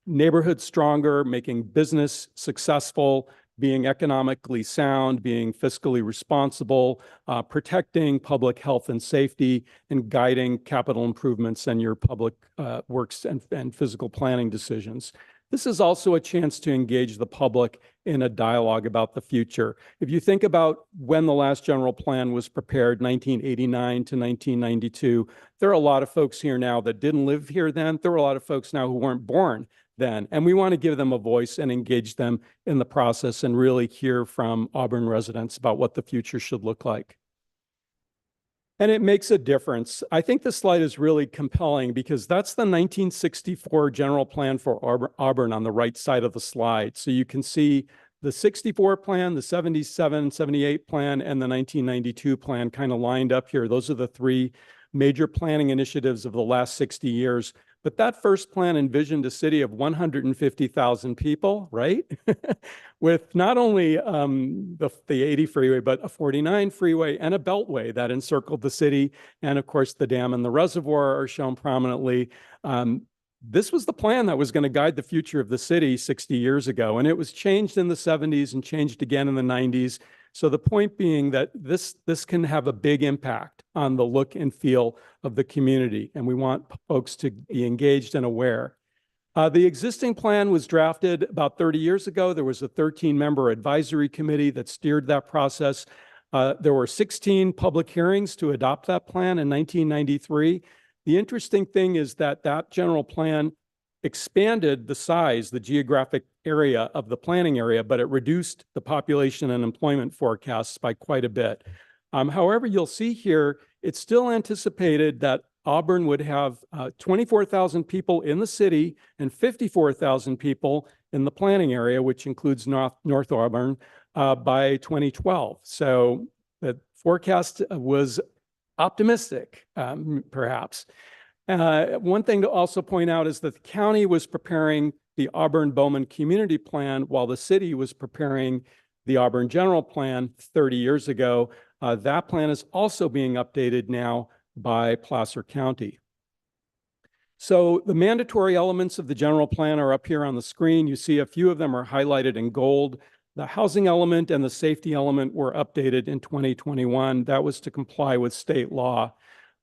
neighborhoods stronger, making business successful, being economically sound, being fiscally responsible, protecting public health and safety, and guiding capital improvements and your public works and physical planning decisions. This is also a chance to engage the public in a dialogue about the future. If you think about when the last general plan was prepared, 1989 to 1992, there are a lot of folks here now that didn't live here then. There are a lot of folks now who weren't born then, and we want to give them a voice and engage them in the process and really hear from Auburn residents about what the future should look like. And it makes a difference. I think this slide is really compelling because that's the 1964 general plan for Auburn on the right side of the slide. So you can see the 64 plan, the 77, 78 plan, and the 1992 plan kind of lined up here. Those are the three major planning initiatives of the last 60 years. But that first plan envisioned a city of 150,000 people, right? With not only the 80 freeway, but a 49 freeway and a beltway that encircled the city. And of course, the dam and the reservoir are shown prominently. This was the plan that was going to guide the future of the city 60 years ago. And it was changed in the 70s and changed again in the 90s. So the point being that this can have a big impact on the look and feel of the community, and we want folks to be engaged and aware. The existing plan was drafted about 30 years ago. There was a 13-member advisory committee that steered that process. There were 16 public hearings to adopt that plan in 1993. The interesting thing is that that general plan expanded the size, the geographic area of the planning area, but it reduced the population and employment forecasts by quite a bit. However, you'll see here, it's still anticipated that Auburn would have 24,000 people in the city and 54,000 people in the planning area, which includes North Auburn, by 2012. So the forecast was optimistic, perhaps. One thing to also point out is that the county was preparing the Auburn-Bowman Community Plan while the city was preparing the Auburn General Plan 30 years ago. That plan is also being updated now by Placer County. So the mandatory elements of the general plan are up here on the screen. You see a few of them are highlighted in gold. The housing element and the safety element were updated in 2021. That was to comply with state law.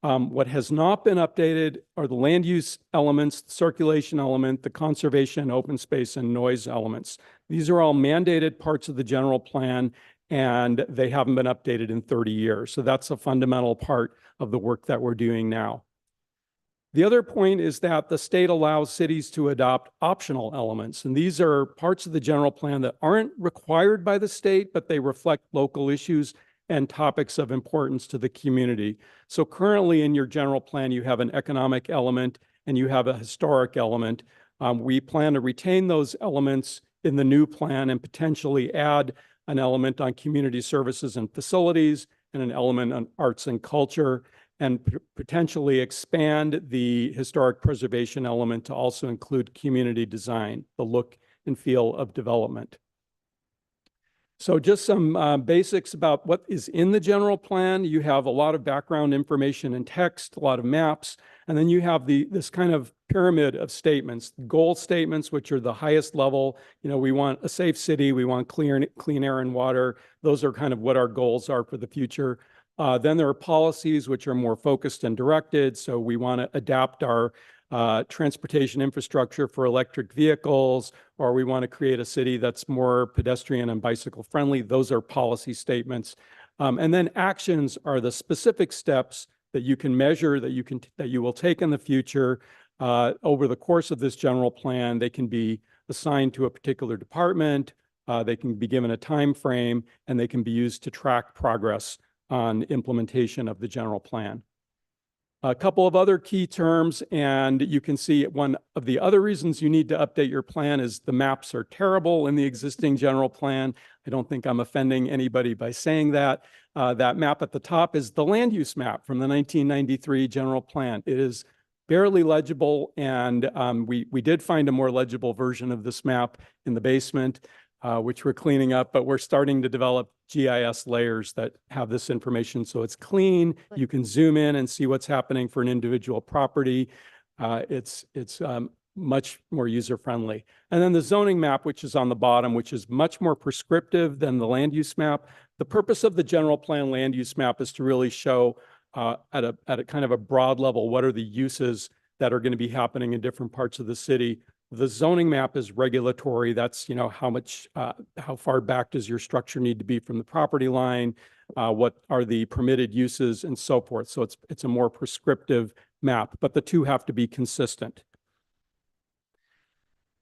What has not been updated are the land use elements, the circulation element, the conservation, open space, and noise elements. These are all mandated parts of the general plan, and they haven't been updated in 30 years. So that's a fundamental part of the work that we're doing now. The other point is that the state allows cities to adopt optional elements, and these are parts of the general plan that aren't required by the state, but they reflect local issues and topics of importance to the community. So currently in your general plan, you have an economic element and you have a historic element. We plan to retain those elements in the new plan and potentially add an element on community services and facilities, and an element on arts and culture, and potentially expand the historic preservation element to also include community design, the look and feel of development. So just some basics about what is in the general plan. You have a lot of background information and text, a lot of maps, and then you have this kind of pyramid of statements, goal statements, which are the highest level. You know, we want a safe city, we want clean air and water. Those are kind of what our goals are for the future. Then there are policies which are more focused and directed. So we want to adapt our transportation infrastructure for electric vehicles, or we want to create a city that's more pedestrian and bicycle friendly. Those are policy statements. And then actions are the specific steps that you can measure, that you will take in the future over the course of this general plan. They can be assigned to a particular department. They can be given a time frame, and they can be used to track progress on implementation of the general plan. A couple of other key terms, and you can see one of the other reasons you need to update your plan is the maps are terrible in the existing general plan. I don't think I'm offending anybody by saying that. That map at the top is the land use map from the 1993 general plan. It is barely legible, and we did find a more legible version of this map in the basement, which we're cleaning up, but we're starting to develop GIS layers that have this information so it's clean. You can zoom in and see what's happening for an individual property. It's much more user-friendly. And then the zoning map, which is on the bottom, which is much more prescriptive than the land use map. The purpose of the general plan land use map is to really show at a kind of a broad level, what are the uses that are going to be happening in different parts of the city. The zoning map is regulatory. That's, you know, how far back does your structure need to be from the property line? What are the permitted uses and so forth. So it's a more prescriptive map, but the two have to be consistent.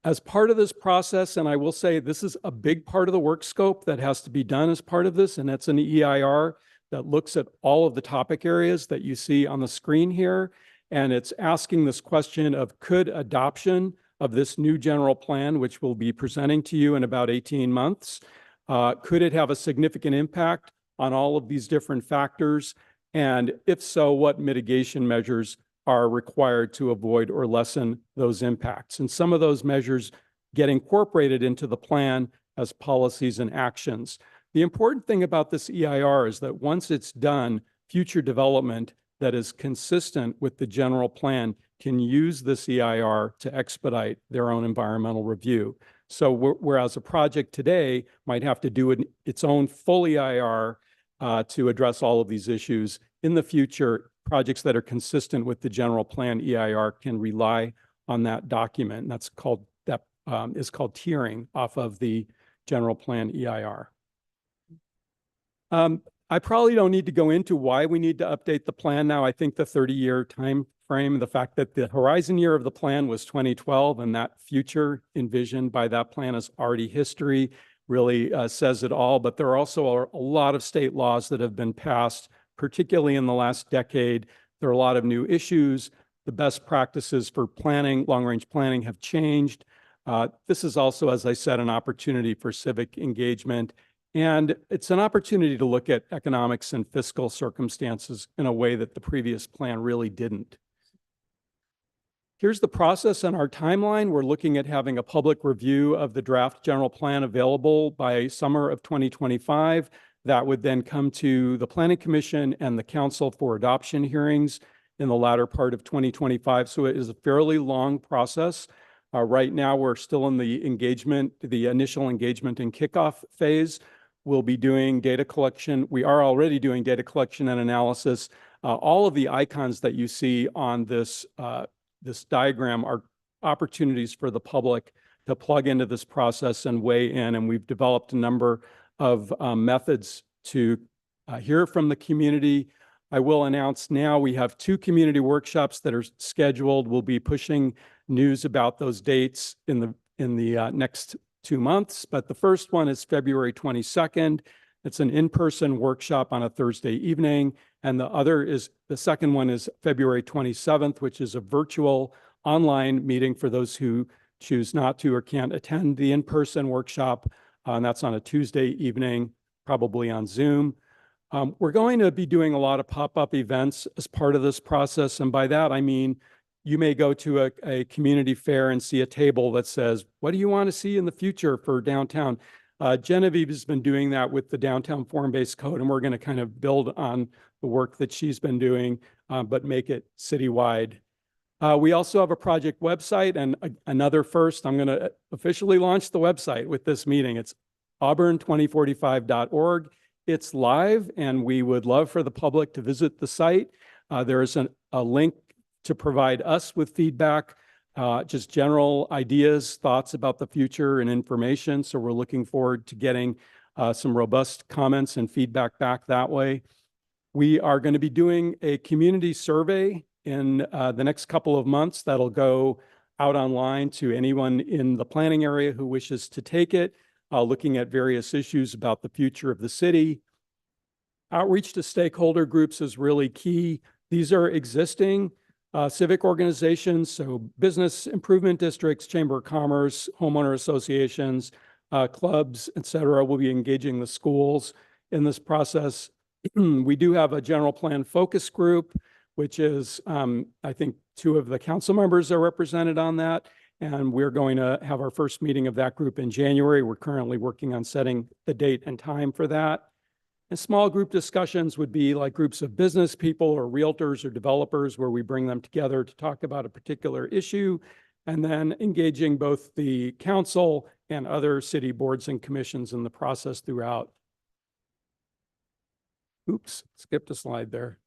As part of this process, and I will say this is a big part of the work scope that has to be done as part of this, and that's an EIR that looks at all of the topic areas that you see on the screen here. And it's asking this question of, could adoption of this new general plan, which we'll be presenting to you in about 18 months, could it have a significant impact on all of these different factors? And if so, what mitigation measures are required to avoid or lessen those impacts? And some of those measures get incorporated into the plan as policies and actions. The important thing about this EIR is that once it's done, future development that is consistent with the general plan can use this EIR to expedite their own environmental review. So whereas a project today might have to do its own full EIR to address all of these issues, in the future, projects that are consistent with the general plan EIR can rely on that document. And that's called, is called tiering off of the general plan EIR. I probably don't need to go into why we need to update the plan now. I think the 30-year time frame, the fact that the horizon year of the plan was 2012 and that future envisioned by that plan is already history, really says it all. But there are also a lot of state laws that have been passed, particularly in the last decade. There are a lot of new issues. The best practices for planning, long-range planning, have changed. This is also, as I said, an opportunity for civic engagement. And it's an opportunity to look at economics and fiscal circumstances in a way that the previous plan really didn't. Here's the process and our timeline. We're looking at having a public review of the draft general plan available by summer of 2025. That would then come to the Planning Commission and the Council for adoption hearings in the latter part of 2025. So it is a fairly long process. Right now, we're still in the initial engagement and kickoff phase. We'll be doing data collection. We are already doing data collection and analysis. All of the icons that you see on this diagram are opportunities for the public to plug into this process and weigh in. And we've developed a number of methods to hear from the community. I will announce now we have 2 community workshops that are scheduled. We'll be pushing news about those dates in the next 2 months, but the first one is February 22nd. It's an in-person workshop on a Thursday evening, and the second one is February 27th, which is a virtual online meeting for those who choose not to or can't attend the in-person workshop. and that's on a Tuesday evening, probably on Zoom. We're going to be doing a lot of pop-up events as part of this process. And by that, I mean, you may go to a community fair and see a table that says, what do you want to see in the future for downtown? Genevieve has been doing that with the Downtown Form-Based Code, and we're going to kind of build on the work that she's been doing, but make it citywide. We also have a project website, and another first, I'm going to officially launch the website with this meeting. It's auburn2045.org. It's live, and we would love for the public to visit the site. There is a link to provide us with feedback, just general ideas, thoughts about the future and information. So we're looking forward to getting some robust comments and feedback back that way. We are going to be doing a community survey in the next couple of months that'll go out online to anyone in the planning area who wishes to take it, looking at various issues about the future of the city. Outreach to stakeholder groups is really key. These are existing civic organizations, so business improvement districts, chamber of commerce, homeowner associations, clubs, et cetera, will be engaging the schools in this process. We do have a general plan focus group, which is, I think 2 of the council members are represented on that. And we're going to have our first meeting of that group in January. We're currently working on setting the date and time for that. And small group discussions would be like groups of business people or realtors or developers where we bring them together to talk about a particular issue, and then engaging both the council and other city boards and commissions in the process throughout. Oops, skipped a slide there.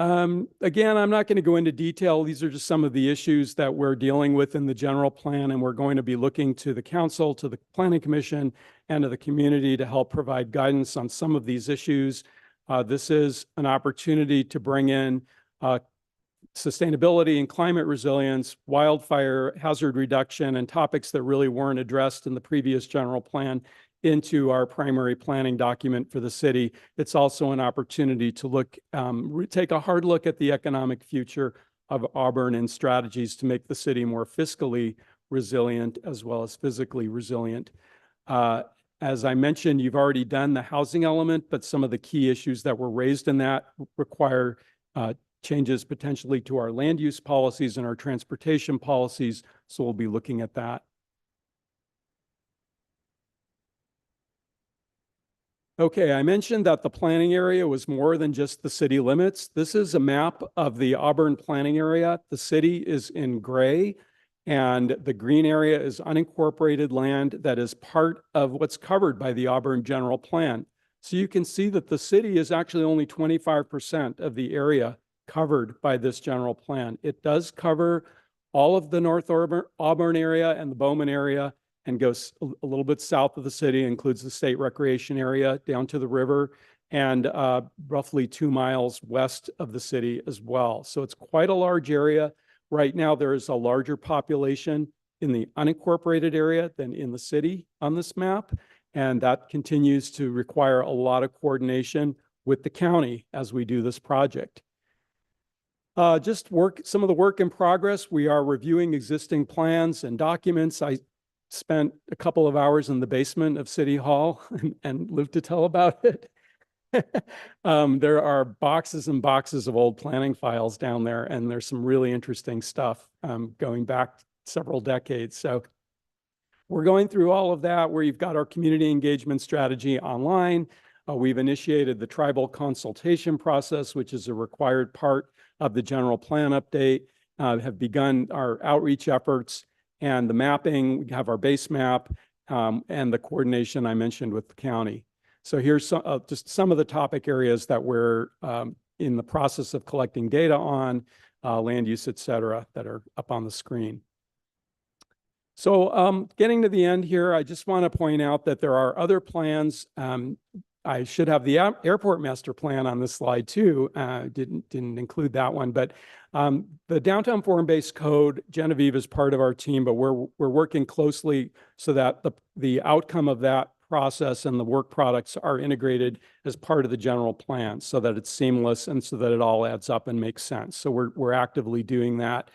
Again, I'm not going to go into detail. These are just some of the issues that we're dealing with in the general plan, and we're going to be looking to the council, to the planning commission, and to the community to help provide guidance on some of these issues. This is an opportunity to bring in sustainability and climate resilience, wildfire hazard reduction, and topics that really weren't addressed in the previous general plan into our primary planning document for the city. It's also an opportunity to look, take a hard look at the economic future of Auburn and strategies to make the city more fiscally resilient as well as physically resilient. As I mentioned, you've already done the housing element, but some of the key issues that were raised in that require changes potentially to our land use policies and our transportation policies. So we'll be looking at that. Okay, I mentioned that the planning area was more than just the city limits. This is a map of the Auburn planning area. The city is in gray, and the green area is unincorporated land that is part of what's covered by the Auburn general plan. So you can see that the city is actually only 25% of the area covered by this general plan. It does cover all of the North Auburn area and the Bowman area, and goes a little bit south of the city, includes the state recreation area down to the river, and roughly 2 miles west of the city as well. So it's quite a large area. Right now, there is a larger population in the unincorporated area than in the city on this map, and that continues to require a lot of coordination with the county as we do this project. Some of the work in progress. We are reviewing existing plans and documents. I spent a couple of hours in the basement of City Hall and lived to tell about it. There are boxes and boxes of old planning files down there, and there's some really interesting stuff going back several decades. So we're going through all of that, where you've got our community engagement strategy online. We've initiated the tribal consultation process, which is a required part of the general plan update, have begun our outreach efforts. And the mapping, we have our base map, and the coordination I mentioned with the county. So here's just some of the topic areas that we're in the process of collecting data on, land use, et cetera, that are up on the screen. So getting to the end here, I just want to point out that there are other plans. I should have the airport master plan on this slide too. Didn't include that one, but the Downtown Form-Based Code, Genevieve is part of our team, but we're working closely so that the outcome of that process and the work products are integrated as part of the general plan, so that it's seamless and so that it all adds up and makes sense. So we're actively doing that.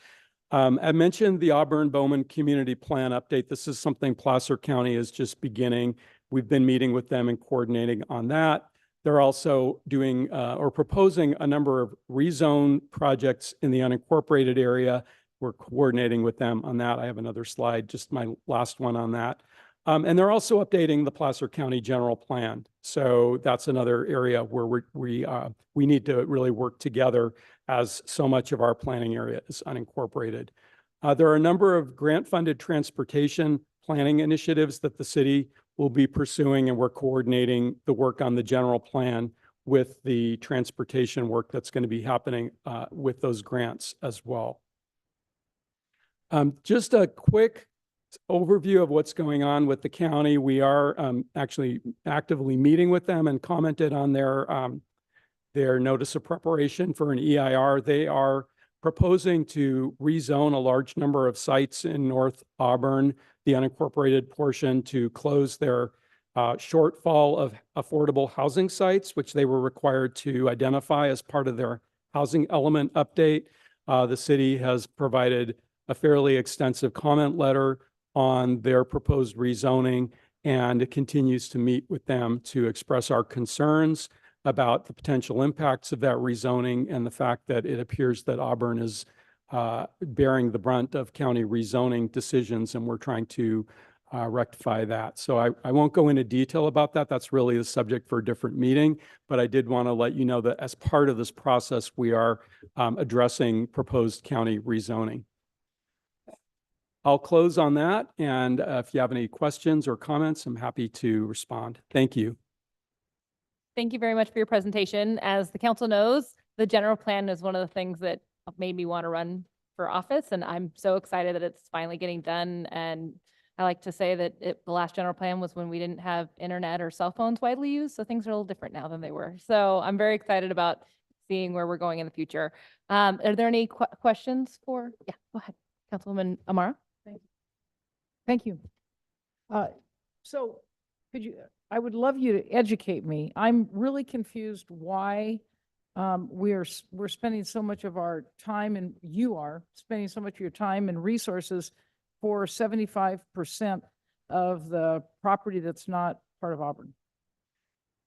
I mentioned the Auburn-Bowman Community Plan update. This is something Placer County is just beginning. We've been meeting with them and coordinating on that. They're also doing or proposing a number of rezone projects in the unincorporated area. We're coordinating with them on that. I have another slide, just my last one on that. And they're also updating the Placer County General Plan. So that's another area where we need to really work together, as so much of our planning area is unincorporated. There are a number of grant-funded transportation planning initiatives that the city will be pursuing, and we're coordinating the work on the general plan with the transportation work that's going to be happening with those grants as well. Just a quick overview of what's going on with the county. We are actually actively meeting with them and commented on their notice of preparation for an EIR. They are proposing to rezone a large number of sites in North Auburn, the unincorporated portion, to close their shortfall of affordable housing sites, which they were required to identify as part of their housing element update. The city has provided a fairly extensive comment letter on their proposed rezoning, and it continues to meet with them to express our concerns about the potential impacts of that rezoning and the fact that it appears that Auburn is bearing the brunt of county rezoning decisions, and we're trying to rectify that. So I won't go into detail about that. That's really the subject for a different meeting, but I did want to let you know that as part of this process, we are addressing proposed county rezoning. I'll close on that, and if you have any questions or comments, I'm happy to respond. Thank you. Thank you very much for your presentation. As the council knows, the general plan is one of the things that made me want to run for office, and I'm so excited that it's finally getting done. And I like to say that the last general plan was when we didn't have internet or cell phones widely used, so things are a little different now than they were. So I'm very excited about seeing where we're going in the future. Are there any questions for, yeah, go ahead, Councilwoman Amara. Thank you. So I would love you to educate me. I'm really confused why we're spending so much of our time, and you are spending so much of your time and resources for 75% of the property that's not part of Auburn.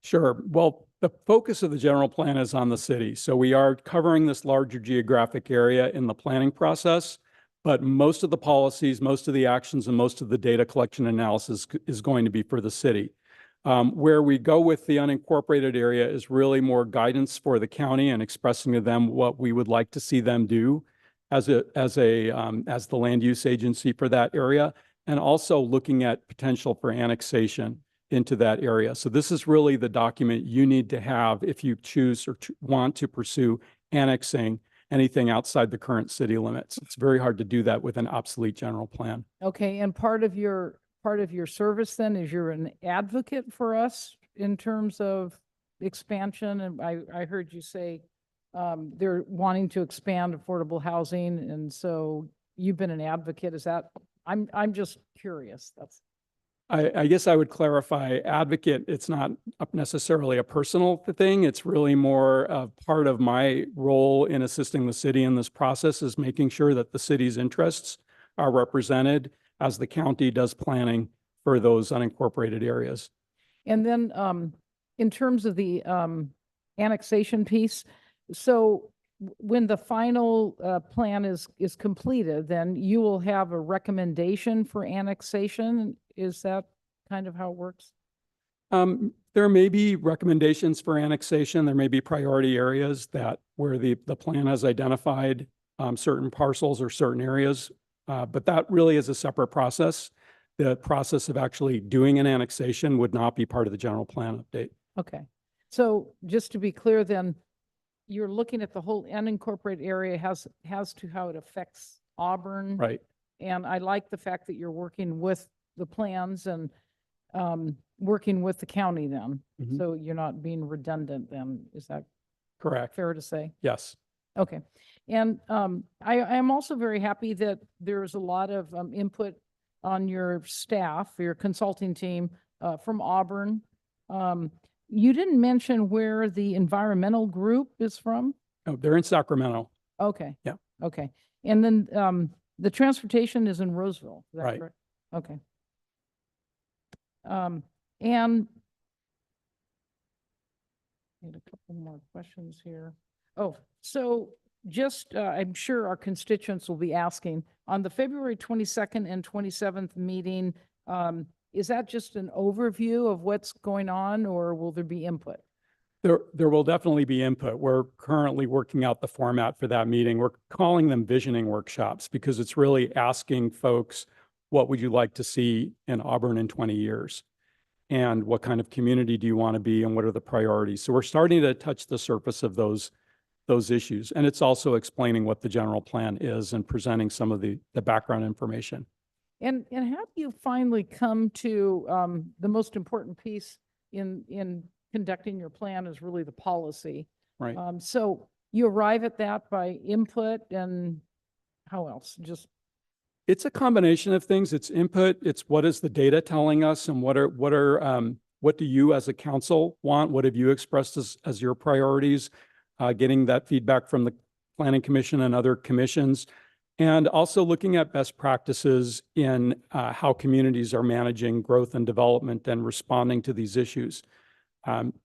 Sure. Well, the focus of the general plan is on the city. So we are covering this larger geographic area in the planning process. But most of the policies, most of the actions, and most of the data collection analysis is going to be for the city. Where we go with the unincorporated area is really more guidance for the county and expressing to them what we would like to see them do as the land use agency for that area, and also looking at potential for annexation into that area. So this is really the document you need to have if you choose or want to pursue annexing anything outside the current city limits. It's very hard to do that with an obsolete general plan. Okay, and part of your service then is you're an advocate for us in terms of expansion. And I heard you say they're wanting to expand affordable housing, and so you've been an advocate. Is that? I'm just curious. That's. I guess I would clarify advocate. It's not necessarily a personal thing. It's really more of part of my role in assisting the city in this process is making sure that the city's interests are represented as the county does planning for those unincorporated areas. And then in terms of the annexation piece, so when the final plan is completed, then you will have a recommendation for annexation. Is that kind of how it works? There may be recommendations for annexation. There may be priority areas where the plan has identified certain parcels or certain areas, but that really is a separate process. The process of actually doing an annexation would not be part of the general plan update. Okay. So just to be clear then, you're looking at the whole unincorporated area has to how it affects Auburn. Right. And I like the fact that you're working with the plans and working with the county then. Mhm. So you're not being redundant then. Is that Correct. fair to say? Yes. Okay. And I am also very happy that there's a lot of input on your staff, your consulting team from Auburn. You didn't mention where the environmental group is from? Oh, they're in Sacramento. Okay. Yeah. Okay. And then the transportation is in Roseville, is that Right. correct? Okay. And need a couple more questions here. Oh, so just, I'm sure our constituents will be asking, on the February 22nd and 27th meeting, is that just an overview of what's going on, or will there be input? There will definitely be input. We're currently working out the format for that meeting. We're calling them visioning workshops because it's really asking folks, what would you like to see in Auburn in 20 years? And what kind of community do you want to be, and what are the priorities? So we're starting to touch the surface of those issues. And it's also explaining what the general plan is and presenting some of the background information. And how do you finally come to the most important piece in conducting your plan is really the policy. Right. So you arrive at that by input, and how else? Just It's a combination of things. It's input. It's what is the data telling us, and what do you as a council want? What have you expressed as your priorities? Getting that feedback from the Planning Commission and other commissions, and also looking at best practices in how communities are managing growth and development and responding to these issues.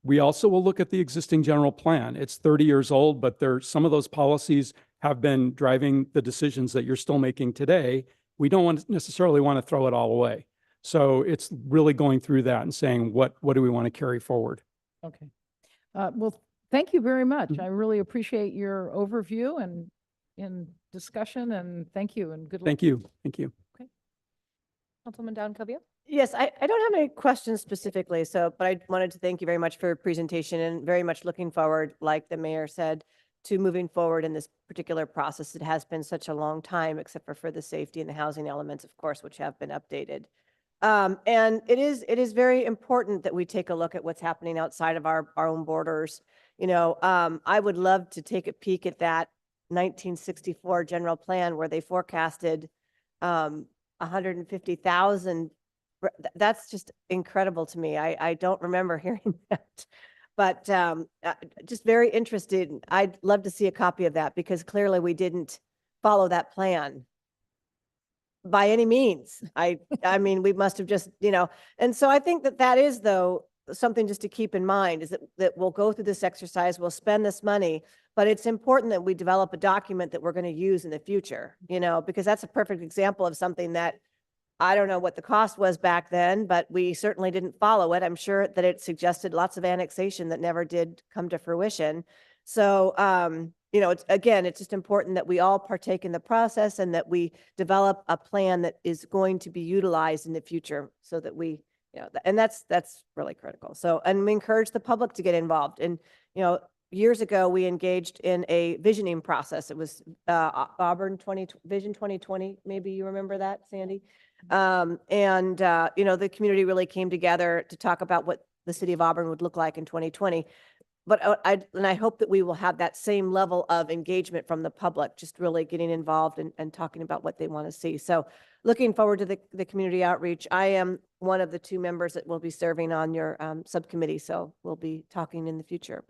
We also will look at the existing general plan. It's 30 years old, but some of those policies have been driving the decisions that you're still making today. We don't necessarily want to throw it all away. So it's really going through that and saying, what do we want to carry forward? okay. Well, thank you very much. I really appreciate your overview and in discussion, and thank you and good luck. Thank you. Thank you. Councilwoman Down Covia? Yes, I don't have any questions specifically, but I wanted to thank you very much for your presentation, and very much looking forward, like the mayor said, to moving forward in this particular process. It has been such a long time, except for the safety and the housing elements, of course, which have been updated. And it is very important that we take a look at what's happening outside of our own borders. You know, I would love to take a peek at that 1964 general plan where they forecasted 150,000. That's just incredible to me. I don't remember hearing that, but just very interested. I'd love to see a copy of that, because clearly we didn't follow that plan by any means. I mean, we must have just, and so I think that is, though, something just to keep in mind, is that we'll go through this exercise, we'll spend this money, but it's important that we develop a document that we're going to use in the future, because that's a perfect example of something that I don't know what the cost was back then, but we certainly didn't follow it. I'm sure that it suggested lots of annexation that never did come to fruition. So, it's just important that we all partake in the process, and that we develop a plan that is going to be utilized in the future, so that we, and that's really critical. So, and we encourage the public to get involved. And, years ago, we engaged in a visioning process. It was Auburn Vision 2020. Maybe you remember that, Sandy? The community really came together to talk about what the city of Auburn would look like in 2020. But I hope that we will have that same level of engagement from the public, just really getting involved and talking about what they want to see. So looking forward to the community outreach. I am one of the 2 members that will be serving on your subcommittee, so we'll be talking in the future.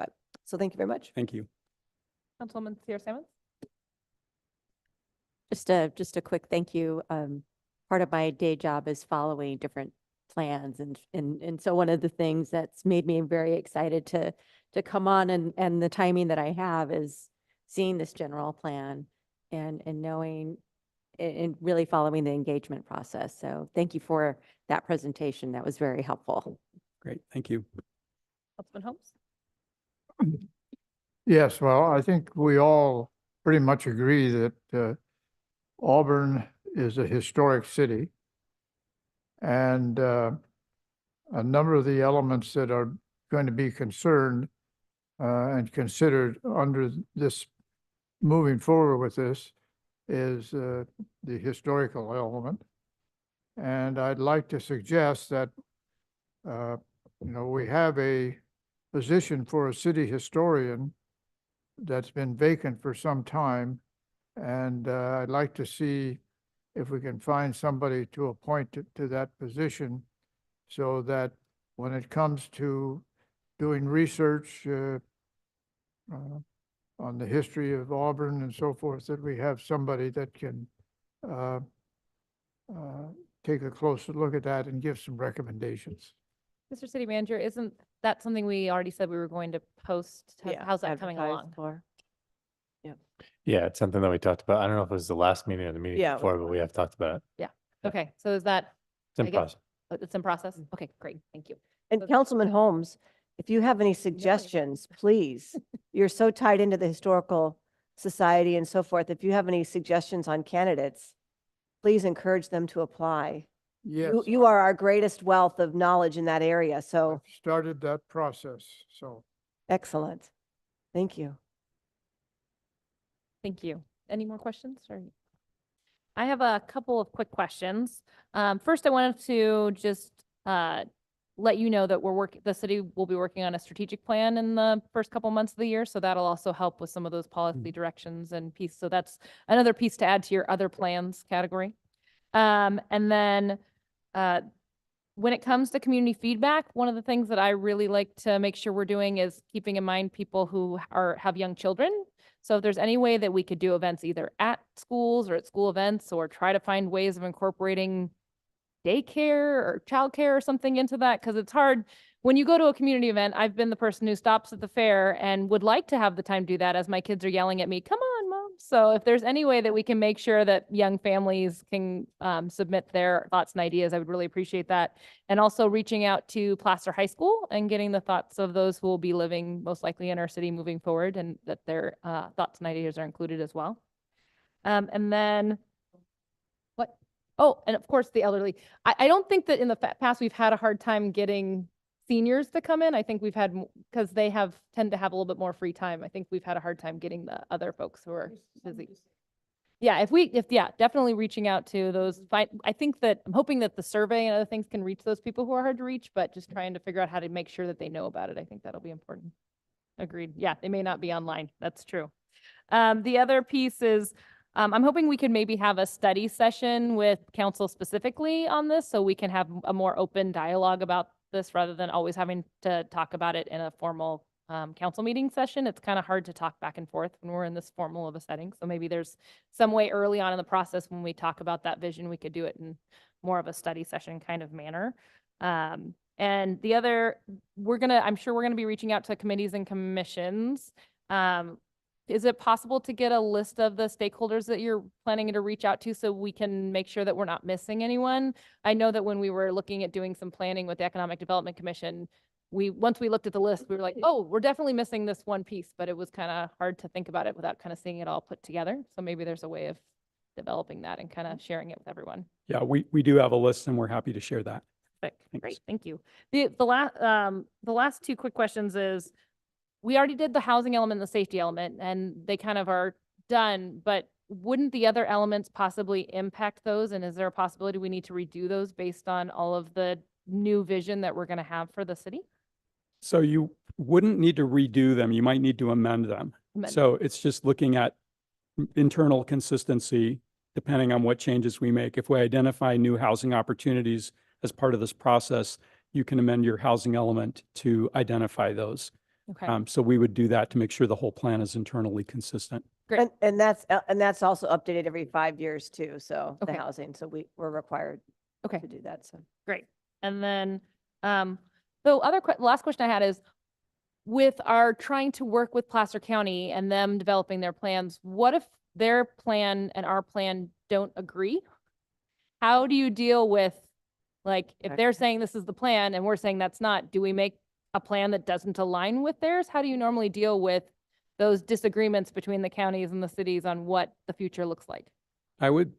So thank you very much. Thank you. Councilwoman Sierra Salmon? Just a quick thank you. Part of my day job is following different plans, and so one of the things that's made me very excited to come on and the timing that I have is seeing this general plan and knowing and really following the engagement process. So thank you for that presentation. That was very helpful. Great. Thank you. Councilman Holmes? Yes, well, I think we all pretty much agree that Auburn is a historic city. And a number of the elements that are going to be concerned and considered under this, moving forward with this, is the historical element. And I'd like to suggest that, we have a position for a city historian that's been vacant for some time. And I'd like to see if we can find somebody to appoint to that position, so that when it comes to doing research, on the history of Auburn and so forth, that we have somebody that can take a closer look at that and give some recommendations. Mr. City Manager, isn't that something we already said we were going to post? Yeah, How's that coming advertised along? for. Yeah, it's something that we talked about. I don't know if it was the last meeting or the meeting Yeah, it was before, but we have talked about it. Okay, so is that, It's in I guess- process. it's in process? Okay, great, thank you. And Councilman Holmes, if you have any suggestions, please, you're so tied into the Historical Society and so forth. If you have any suggestions on candidates, please encourage them to apply. Yes, You are our greatest wealth of knowledge in that area, so I've started that process, so. excellent. Thank you. Thank you. Any more questions? Or I have a couple of quick questions. First, I wanted to just let you know that the city will be working on a strategic plan in the first couple months of the year. So that'll also help with some of those policy directions and piece. So that's another piece to add to your other plans category. And then when it comes to community feedback, one of the things that I really like to make sure we're doing is keeping in mind people who have young children. So if there's any way that we could do events either at schools or at school events, or try to find ways of incorporating daycare or childcare or something into that, because it's hard when you go to a community event. I've been the person who stops at the fair and would like to have the time to do that as my kids are yelling at me, "Come on, Mom." So if there's any way that we can make sure that young families can submit their thoughts and ideas, I would really appreciate that. And also reaching out to Placer High School and getting the thoughts of those who will be living most likely in our city moving forward, and that their thoughts and ideas are included as well. And then what? Oh, and of course, the elderly. I don't think that in the past we've had a hard time getting seniors to come in. I think we've had, because they tend to have a little bit more free time. I think we've had a hard time getting the other folks who are busy. Yeah, definitely reaching out to those. I think that I'm hoping that the survey and other things can reach those people who are hard to reach, but just trying to figure out how to make sure that they know about it. I think that'll be important. Agreed. Yeah, they may not be online. That's true. The other piece is, I'm hoping we could maybe have a study session with council specifically on this, so we can have a more open dialogue about this rather than always having to talk about it in a formal council meeting session. It's kind of hard to talk back and forth when we're in this formal of a setting. So maybe there's some way early on in the process when we talk about that vision, we could do it in more of a study session kind of manner. And the other, I'm sure we're gonna be reaching out to committees and commissions. Is it possible to get a list of the stakeholders that you're planning to reach out to so we can make sure that we're not missing anyone? I know that when we were looking at doing some planning with the Economic Development Commission, once we looked at the list, we were like, oh, we're definitely missing this one piece, but it was kind of hard to think about it without kind of seeing it all put together. So maybe there's a way of developing that and kind of sharing it with everyone. Yeah, we do have a list and we're happy to share that. Perfect. Thanks. Great, thank you. The last two quick questions is, we already did the housing element and the safety element, and they kind of are done, but wouldn't the other elements possibly impact those? And is there a possibility we need to redo those based on all of the new vision that we're going to have for the city? So you wouldn't need to redo them. You might need to amend them. Amend. So it's just looking at internal consistency, depending on what changes we make. If we identify new housing opportunities as part of this process, you can amend your housing element to identify those. Okay, So we would do that to make sure the whole plan is internally consistent. great. And that's also updated every 5 years too. So the Okay. housing, so we're required Okay. to do that. So. Great. And then, last question I had is, with our trying to work with Placer County and them developing their plans, what if their plan and our plan don't agree? How do you deal with, like, if they're saying this is the plan and we're saying that's not, do we make a plan that doesn't align with theirs? How do you normally deal with those disagreements between the counties and the cities on what the future looks like? I would,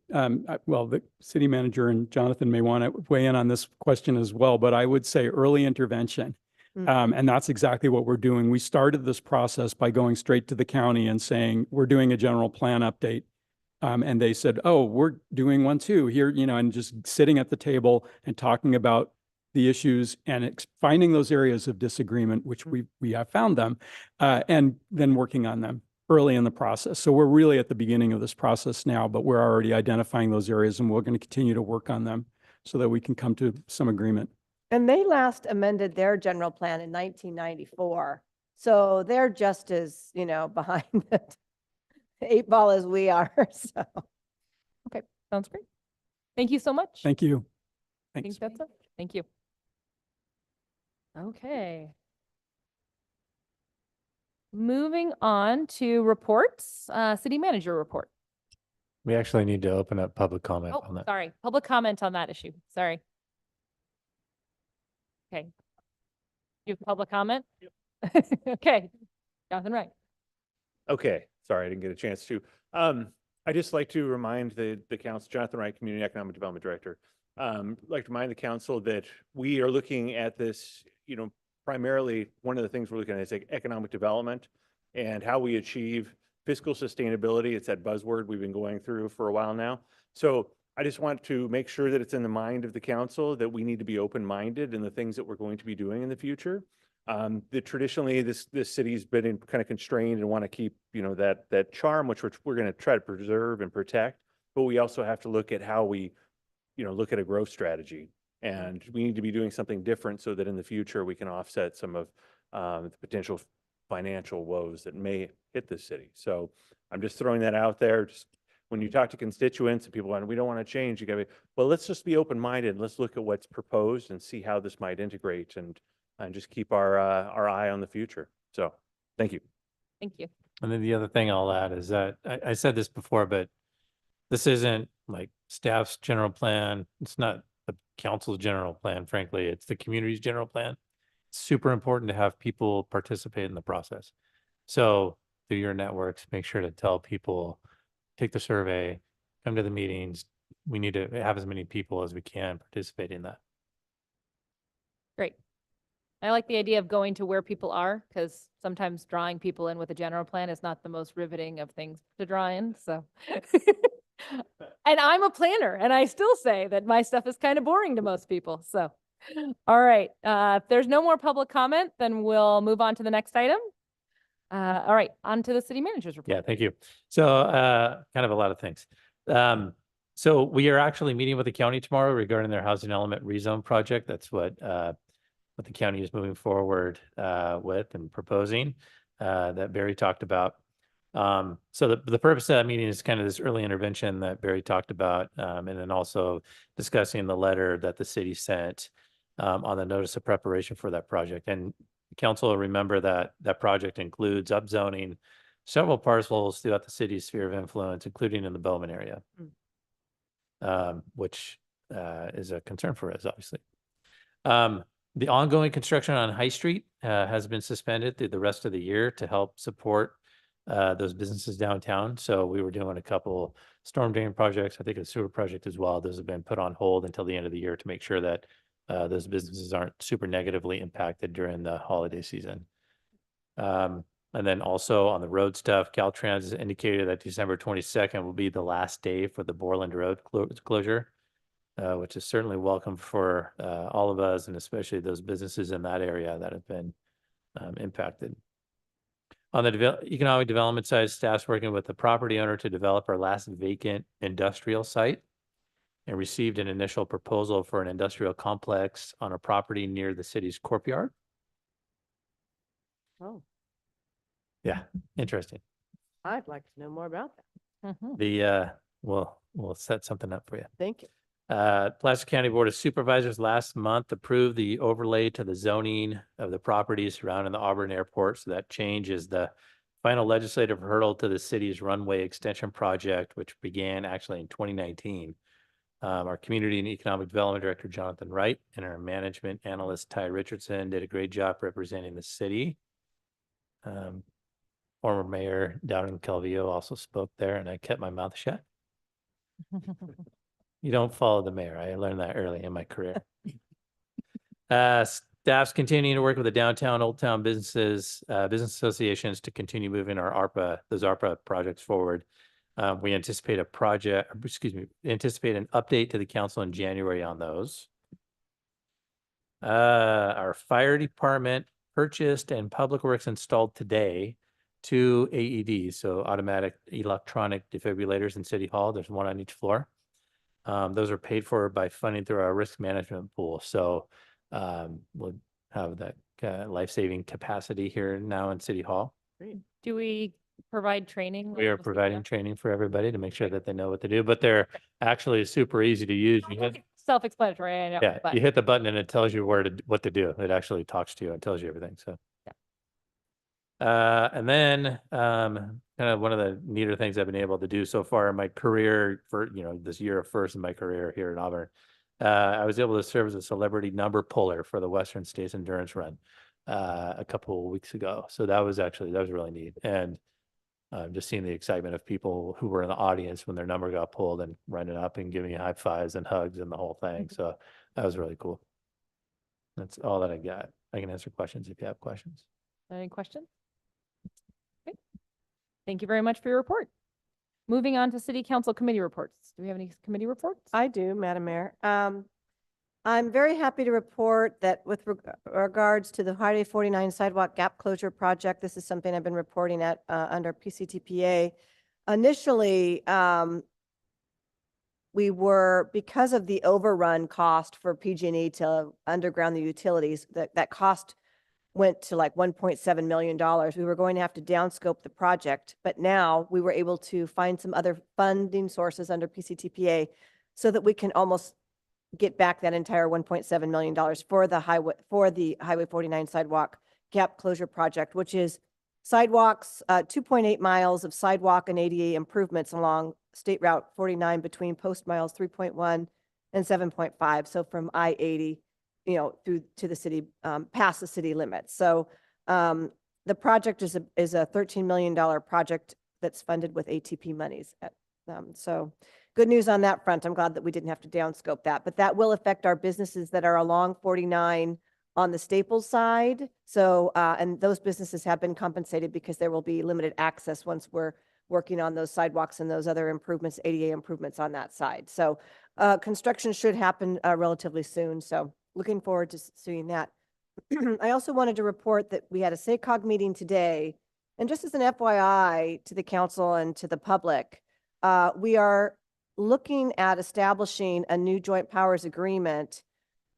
well, the city manager and Jonathan may want to weigh in on this question as well, but I would say early intervention. And that's exactly what we're doing. We started this process by going straight to the county and saying, we're doing a general plan update. And they said, oh, we're doing one too here, and just sitting at the table and talking about the issues and finding those areas of disagreement, which we have found them, and then working on them early in the process. So we're really at the beginning of this process now, but we're already identifying those areas and we're going to continue to work on them so that we can come to some agreement. And they last amended their general plan in 1994. So they're just as, behind the 8 ball as we are, so. Sounds great. Thank you so much. Thank you. I think Thanks. that's it. Thank you. Okay. Moving on to reports, city manager report. We actually need to open up public comment on Oh, that. sorry, public comment on that issue. Sorry. Okay. You have public comment? Okay. Jonathan Wright. Okay, sorry, I didn't get a chance to. I just like to remind the council, Jonathan Wright, Community Economic Development Director. Like to remind the council that we are looking at this, primarily one of the things we're looking at is like economic development and how we achieve fiscal sustainability. It's that buzzword we've been going through for a while now. So I just want to make sure that it's in the mind of the council that we need to be open-minded in the things that we're going to be doing in the future. That traditionally this city's been kind of constrained and want to keep, that charm, which we're going to try to preserve and protect. But we also have to look at how we, look at a growth strategy. And we need to be doing something different so that in the future we can offset some of the potential financial woes that may hit this city. So I'm just throwing that out there. Just when you talk to constituents and people, we don't want to change, you gotta be, well, let's just be open-minded. Let's look at what's proposed and see how this might integrate and just keep our eye on the future. So thank you. Thank you. And then the other thing I'll add is that I said this before, but this isn't like staff's general plan. It's not the council's general plan, frankly. It's the community's general plan. It's super important to have people participate in the process. So through your networks, make sure to tell people, take the survey, come to the meetings. We need to have as many people as we can participate in that. Great. I like the idea of going to where people are, because sometimes drawing people in with a general plan is not the most riveting of things to draw in, so. And I'm a planner, and I still say that my stuff is kind of boring to most people, so. All right, if there's no more public comment, then we'll move on to the next item. All right, on to the city manager's report. Yeah, thank you. So kind of a lot of things. So we are actually meeting with the county tomorrow regarding their housing element rezone project. That's what the county is moving forward with and proposing that Barry talked about. So the purpose of that meeting is kind of this early intervention that Barry talked about, and then also discussing the letter that the city sent on the notice of preparation for that project. And council will remember that that project includes upzoning several parcels throughout the city's sphere of influence, including in the Bowman area, which is a concern for us, obviously. The ongoing construction on High Street has been suspended through the rest of the year to help support those businesses downtown. So we were doing a couple storm drain projects, I think a sewer project as well. Those have been put on hold until the end of the year to make sure that those businesses aren't super negatively impacted during the holiday season. And then also on the road stuff, Caltrans has indicated that December 22nd will be the last day for the Borland Road closure, which is certainly welcome for all of us, and especially those businesses in that area that have been impacted. On the economic development side, staff's working with the property owner to develop our last vacant industrial site and received an initial proposal for an industrial complex on a property near the city's courtyard. Oh, Yeah, interesting. I'd like to know more about that. We'll set something up for you. Thank you. Placer County Board of Supervisors last month approved the overlay to the zoning of the properties surrounding the Auburn Airport. So that change is the final legislative hurdle to the city's runway extension project, which began actually in 2019. Our Community and Economic Development Director, Jonathan Wright, and our Management Analyst, Ty Richardson, did a great job representing the city. Former Mayor Dowden Calvillo also spoke there, and I kept my mouth shut. You don't follow the mayor. I learned that early in my career. Staff's continuing to work with the downtown, Old Town businesses, business associations to continue moving our those ARPA projects forward. We anticipate anticipate an update to the council in January on those. Our fire department purchased and Public Works installed today 2 AEDs, so automatic electronic defibrillators in City Hall. There's one on each floor. Those are paid for by funding through our risk management pool. So we'll have that life life-saving capacity here now in City Hall. Do we provide training? We are like, providing training for everybody to make sure that they know what to do, but they're actually super easy to use. You hit, Self-explanatory, I know, yeah, but you hit the button and it tells you what to do. It actually talks to you and tells you everything, so. And then, kind of one of the neater things I've been able to do so far in my career for, this year of first in my career here in Auburn, I was able to serve as a celebrity number puller for the Western States Endurance Run, a couple of weeks ago. So that was really neat. And just seeing the excitement of people who were in the audience when their number got pulled and running up and giving you high fives and hugs and the whole thing. So that was really cool. That's all that I got. I can answer questions if you have questions. any questions? Okay. Thank you very much for your report. Moving on to city council committee reports. Do we have any committee reports? I do, Madam Mayor. I'm very happy to report that with regards to the Highway 49 sidewalk gap closure project, this is something I've been reporting at under PCTPA. Initially, we were, because of the overrun cost for PG&E to underground the utilities, that cost went to like $1.7 million. We were going to have to downscope the project, but now we were able to find some other funding sources under PCTPA so that we can almost get back that entire $1.7 million for the Highway 49 sidewalk gap closure project, which is sidewalks, 2.8 miles of sidewalk and ADA improvements along State Route 49 between post miles 3.1 and 7.5. So from I-80, through to the city, past the city limits. So the project is a $13 million project that's funded with ATP monies. So good news on that front. I'm glad that we didn't have to downscope that, but that will affect our businesses that are along 49 on the Staples side. So, and those businesses have been compensated because there will be limited access once we're working on those sidewalks and those other improvements, ADA improvements on that side. So construction should happen relatively soon. So looking forward to seeing that. I also wanted to report that we had a SACOG meeting today. And just as an FYI to the council and to the public, we are looking at establishing a new joint powers agreement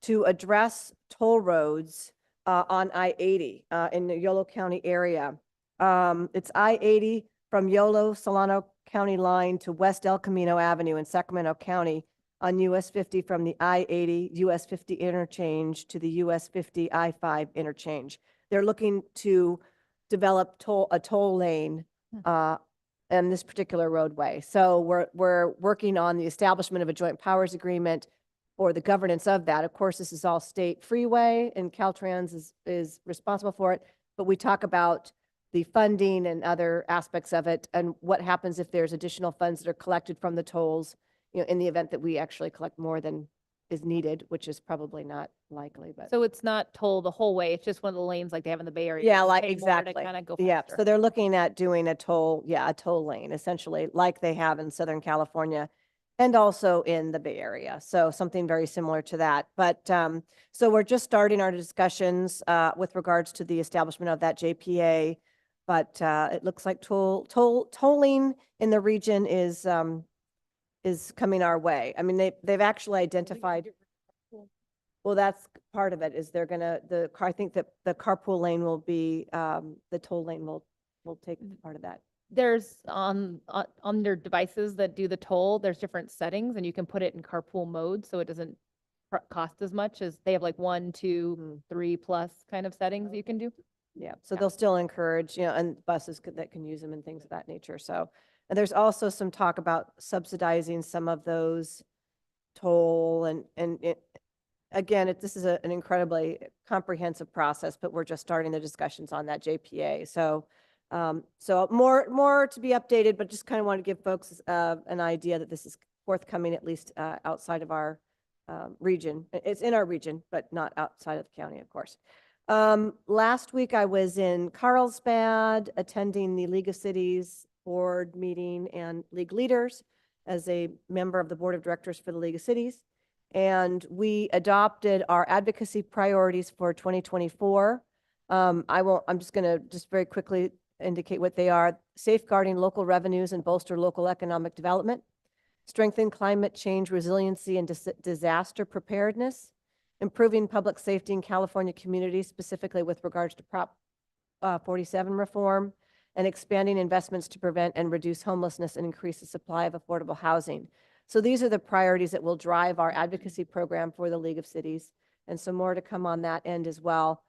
to address toll roads on I-80 in the Yolo County area. It's I-80 from Yolo, Solano County line to West El Camino Avenue in Sacramento County on US 50 from the I-80 US 50 interchange to the US 50 I-5 interchange. They're looking to develop a toll lane in this particular roadway. So we're working on the establishment of a joint powers agreement or the governance of that. Of course, this is all state freeway and Caltrans is responsible for it, but we talk about the funding and other aspects of it and what happens if there's additional funds that are collected from the tolls, in the event that we actually collect more than is needed, which is probably not likely, but. So it's not toll the whole way. It's just one of the lanes like they have in the Bay Area. Yeah, You like pay more to exactly. Kind of go Yeah, faster. so they're looking at doing a toll lane essentially like they have in Southern California and also in the Bay Area. So something very similar to that. But so we're just starting our discussions with regards to the establishment of that JPA. But it looks like tolling in the region is coming our way. I mean, they've actually identified. Well, that's part of it is they're gonna, I think that the carpool lane will be, the toll lane will take part of that. There's on their devices that do the toll, there's different settings and you can put it in carpool mode. So it doesn't cost as much as they have like 1, 2, 3 plus kind of settings you can do. Yeah, so they'll still encourage, and buses that can use them and things of that nature. So, and there's also some talk about subsidizing some of those toll and again, this is an incredibly comprehensive process, but we're just starting the discussions on that JPA. So, so more to be updated, but just kind of want to give folks an idea that this is forthcoming, at least outside of our region. It's in our region, but not outside of the county, of course. Last week I was in Carlsbad attending the League of Cities board meeting and league leaders as a member of the board of directors for the League of Cities. And we adopted our advocacy priorities for 2024. I'm just going to very quickly indicate what they are. Safeguarding local revenues and bolster local economic development, strengthen climate change resiliency and disaster preparedness, improving public safety in California communities, specifically with regards to Prop 47 reform, and expanding investments to prevent and reduce homelessness and increase the supply of affordable housing. So these are the priorities that will drive our advocacy program for the League of Cities, and some more to come on that end as well.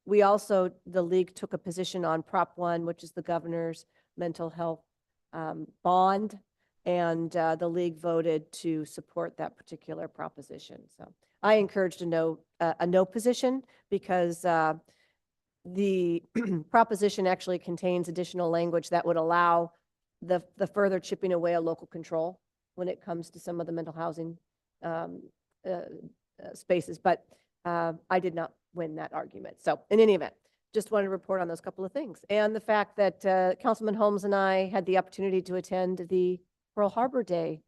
We also, the League took a position on Prop 1, which is the governor's mental health bond, and the League voted to support that particular proposition. So I encouraged a no position because the proposition actually contains additional language that would allow the further chipping away of local control when it comes to some of the mental housing spaces. But I did not win that argument. So in any event, just wanted to report on those couple of things. And the fact that Councilman Holmes and I had the opportunity to attend the Pearl Harbor Day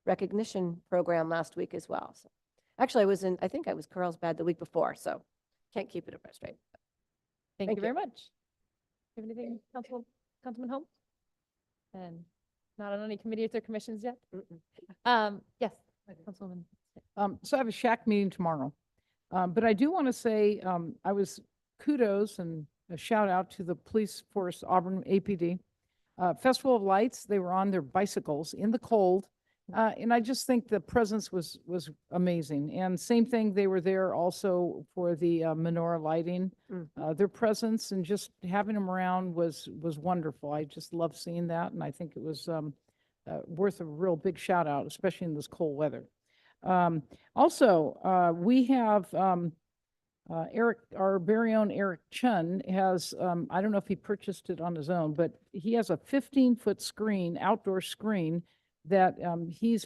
recognition program last week as well. So actually I think I was Carlsbad the week before, so can't keep it straight. Thank Thank you you. very much. Have anything, Councilman Holmes? And not on any committees or commissions yet? Yes, Councilwoman. So I have a SHAC meeting tomorrow. But I do want to say, I was kudos and a shout out to the Police Force Auburn APD. Festival of Lights, they were on their bicycles in the cold. And I just think the presence was amazing. And same thing, they were there also for the menorah lighting. Their presence and just having them around was wonderful. I just love seeing that. And I think it was worth a real big shout out, especially in this cold weather. Also, we have Eric, our very own Eric Chun has, I don't know if he purchased it on his own, but he has a 15-foot screen, outdoor screen that he's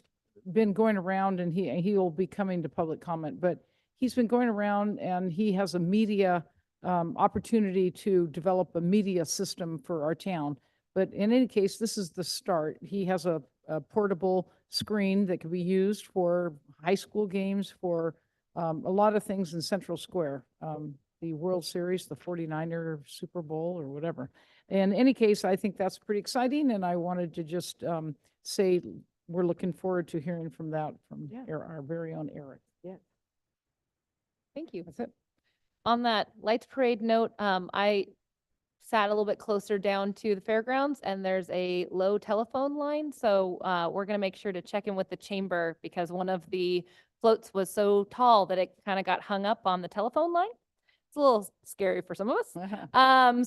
been going around, and he will be coming to public comment, but he's been going around and he has a media opportunity to develop a media system for our town. But in any case, this is the start. He has a portable screen that can be used for high school games, for a lot of things in Central Square, the World Series, the 49er Super Bowl or whatever. In any case, I think that's pretty exciting, and I wanted to just say we're looking forward to hearing from that from our very own Eric. Yeah. Thank you. That's it. On that lights parade note, I sat a little bit closer down to the fairgrounds, and there's a low telephone line. So we're going to make sure to check in with the chamber, because one of the floats was so tall that it kind of got hung up on the telephone line. It's a little scary for some of us.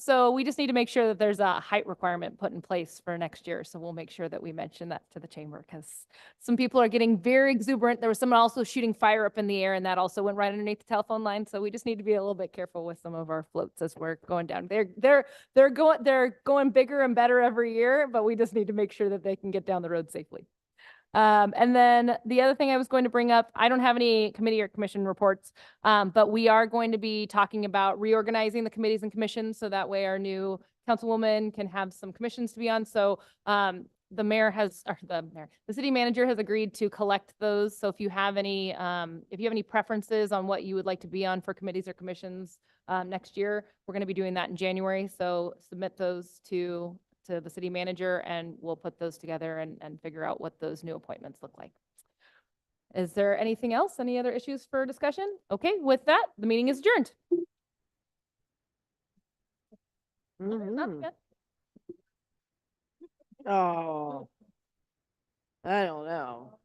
So we just need to make sure that there's a height requirement put in place for next year. So we'll make sure that we mention that to the chamber, because some people are getting very exuberant. There was someone also shooting fire up in the air, and that also went right underneath the telephone line. So we just need to be a little bit careful with some of our floats as we're going down. They're going bigger and better every year, but we just need to make sure that they can get down the road safely. And then the other thing I was going to bring up, I don't have any committee or commission reports, but we are going to be talking about reorganizing the committees and commissions, so that way our new councilwoman can have some commissions to be on. So the city manager has agreed to collect those. So if you have any preferences on what you would like to be on for committees or commissions next year, we're going to be doing that in January. So submit those to the city manager, and we'll put those together and figure out what those new appointments look like. Is there anything else? Any other issues for discussion? Okay, with that, the meeting is adjourned. Oh, I don't know.